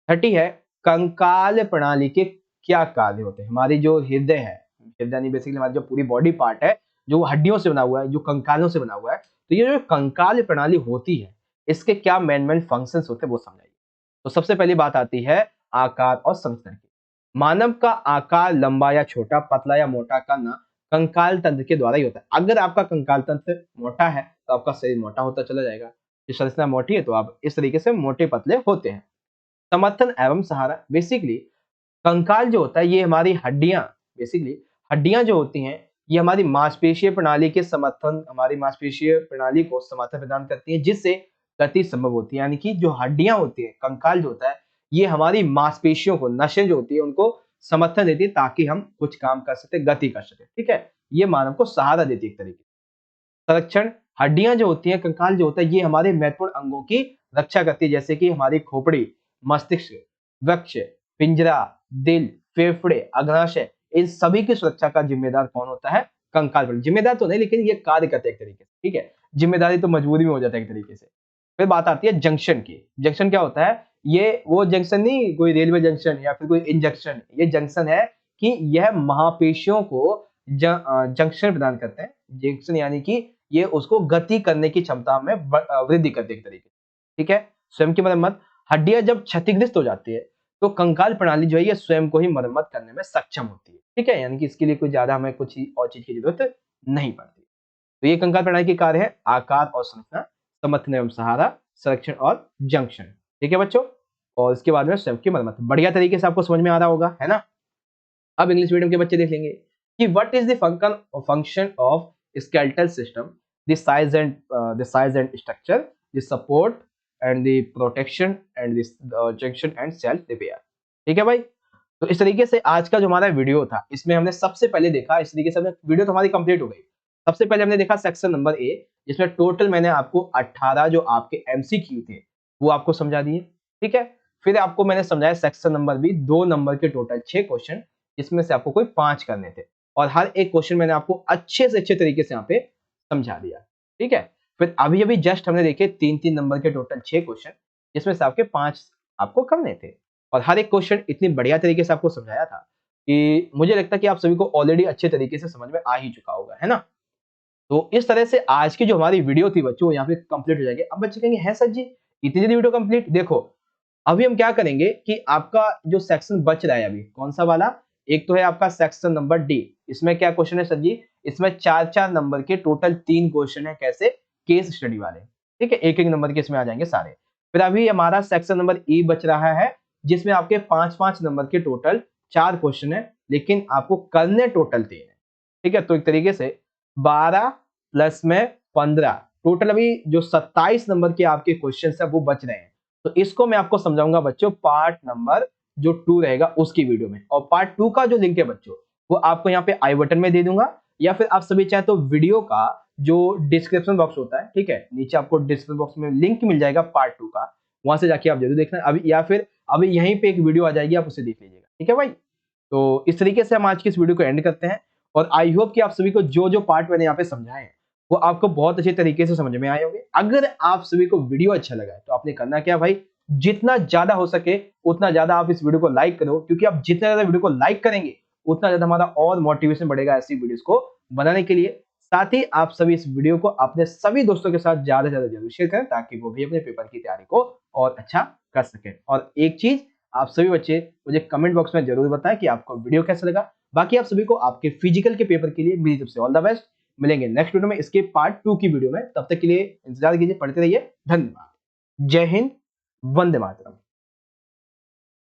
30 है, कंकाल प्रणाली के क्या कार्य होते हैं? हमारी जो हृदय है, हृदय यानी बेसिकली हमारी जो पूरी बॉडी पार्ट है, जो हड्डियों से बना हुआ है, जो कंकालों से बना हुआ है, तो ये जो कंकाल प्रणाली होती है, इसके क्या मेन फंक्शंस होते हैं वो समझाइए। तो सबसे पहली बात आती है आकार और संरचना की। मानव का आकार लंबा या छोटा, पतला या मोटा करना कंकाल तंत्र के द्वारा ही होता है। अगर आपका कंकाल तंत्र मोटा है तो आपका शरीर मोटा होता चला जाएगा, जो संरचना मोटी है तो आप इस तरीके से मोटे पतले होते हैं। समर्थन एवं सहारा, बेसिकली कंकाल जो होता है ये हमारी हड्डियां, बेसिकली हड्डियां जो होती हैं ये हमारी मांसपेशीय प्रणाली के समर्थन, हमारी मांसपेशीय प्रणाली को समर्थन प्रदान करती है, जिससे गति संभव होती है। यानी कि जो हड्डियां होती है, कंकाल जो होता है, ये हमारी मांसपेशियों को, नसें जो होती है उनको समर्थन देती है, ताकि हम कुछ काम कर सके, गति कर सके। ठीक है, ये मानव को सहारा देती है एक तरीके से। संरक्षण, हड्डियां जो होती है, कंकाल जो होता है, ये हमारे महत्वपूर्ण अंगों की रक्षा करती है, जैसे कि हमारी खोपड़ी, मस्तिष्क, वृक्ष, पिंजरा, दिल, फेफड़े, अग्नाशय, इन सभी की सुरक्षा का जिम्मेदार कौन होता है? कंकाल प्रणाली। जिम्मेदार तो नहीं, लेकिन ये कार्य करते हैं एक तरीके से। ठीक है, जिम्मेदारी तो मजबूरी में हो जाता है एक तरीके से। फिर बात आती है जंक्शन की। जंक्शन क्या होता है? ये वो जंक्शन नहीं, कोई रेलवे जंक्शन या फिर कोई इंजेक्शन, ये जंक्शन है कि यह मांसपेशियों को जंक्शन प्रदान करते हैं। जंक्शन यानी कि ये उसको गति करने की क्षमता में वृद्धि करते हैं एक तरीके से, ठीक है। स्वयं की मरम्मत, हड्डियां जब क्षतिग्रस्त हो जाती है तो कंकाल प्रणाली जो है ये स्वयं को ही मरम्मत करने में सक्षम होती है, ठीक है। यानी कि इसके लिए कोई ज्यादा हमें कुछ और चीज की जरूरत नहीं पड़ती। तो ये कंकाल प्रणाली के कार्य है आकार और संरचना, समर्थन एवं सहारा, संरक्षण और जंक्शन, ठीक है बच्चों। और इसके बाद में स्वयं की मरम्मत, बढ़िया तरीके से आपको समझ में आ रहा होगा, है ना। अब इंग्लिश मीडियम के बच्चे देख लेंगे कि what is the function of skeletal system, the size and structure, the support and the protection and the junction and self repair, ठीक है भाई। तो इस तरीके से आज का जो हमारा वीडियो था इसमें हमने सबसे पहले देखा, इस तरीके से हमने वीडियो तो हमारी कंप्लीट हो गई। सबसे पहले हमने देखा सेक्शन नंबर ए, जिसमें टोटल मैंने आपको 18 जो आपके एमसीक्यू थे वो आपको समझा दिए, ठीक है। फिर आपको मैंने समझाया सेक्शन नंबर बी, 2 नंबर के टोटल 6 क्वेश्चन, इसमें से आपको कोई 5 करने थे और हर एक क्वेश्चन मैंने आपको अच्छे से अच्छे तरीके से यहाँ पे समझा दिया, ठीक है। फिर अभी अभी जस्ट हमने देखे 3-3 नंबर के टोटल 6 क्वेश्चन, जिसमें से आपके 5 आपको करने थे और हर एक क्वेश्चन इतनी बढ़िया तरीके से आपको समझाया था कि मुझे लगता है कि आप सभी को ऑलरेडी अच्छे तरीके से समझ में आ ही चुका होगा, है ना। तो इस तरह से आज की जो हमारी वीडियो थी बच्चों यहाँ पे कंप्लीट हो जाएगी। अब बच्चे कहेंगे है सर जी इतनी जल्दी वीडियो कंप्लीट, देखो अभी हम क्या करेंगे कि आपका जो सेक्शन बच रहा है अभी कौन सा वाला, एक तो है आपका सेक्शन नंबर डी, इसमें क्या क्वेश्चन है सर जी, इसमें 4-4 नंबर के टोटल 3 क्वेश्चन है, कैसे, केस स्टडी वाले, ठीक है। एक एक नंबर के इसमें आ जाएंगे सारे। फिर अभी हमारा सेक्शन नंबर ई बच रहा है, जिसमें आपके 5-5 नंबर के टोटल 4 क्वेश्चन है, लेकिन आपको करने टोटल 3 है, ठीक है। तो एक तरीके से 12 प्लस में 15, टोटल अभी जो 27 नंबर के आपके क्वेश्चन है वो बच रहे हैं। तो इसको मैं आपको समझाऊंगा बच्चों पार्ट नंबर जो 2 रहेगा उसकी वीडियो में, और पार्ट 2 का जो लिंक है बच्चों वो आपको यहाँ पे आई बटन में दे दूंगा, या फिर आप सभी चाहे तो वीडियो का जो डिस्क्रिप्शन बॉक्स होता है, ठीक है, नीचे आपको डिस्क्रिप्शन बॉक्स में लिंक मिल जाएगा पार्ट 2 का, वहां से जाके आप जरूर देखना अभी, या फिर अभी यहीं पे एक वीडियो आ जाएगी आप उसे देख लीजिएगा, ठीक है भाई। तो इस तरीके से हम आज की इस वीडियो को एंड करते हैं और आई होप कि आप सभी को जो जो पार्ट मैंने यहाँ पे समझाए हैं वो आपको बहुत अच्छे तरीके से समझ में आए होंगे। अगर आप सभी को वीडियो अच्छा लगा है तो आपने करना क्या भाई, जितना ज्यादा हो सके उतना ज्यादा आप इस वीडियो को लाइक करो, क्योंकि आप जितना ज्यादा वीडियो को लाइक करेंगे उतना ज्यादा हमारा और मोटिवेशन बढ़ेगा ऐसी वीडियोस को बनाने के लिए। साथ ही आप सभी इस वीडियो को अपने सभी दोस्तों के साथ ज्यादा से ज्यादा जरूर शेयर करें ताकि वो भी अपने पेपर की तैयारी को और अच्छा कर सकें। और एक चीज आप सभी बच्चे मुझे कमेंट बॉक्स में जरूर बताएं कि आपको वीडियो कैसा लगा। बाकी आप सभी को आपके फिजिकल के पेपर के लिए मेरी तरफ से ऑल द बेस्ट। मिलेंगे नेक्स्ट वीडियो में इसके पार्ट 2 की वीडियो में, तब तक के लिए इंतजार कीजिए, पढ़ते रहिए। धन्यवाद। जय हिंद, वंदे मातरम।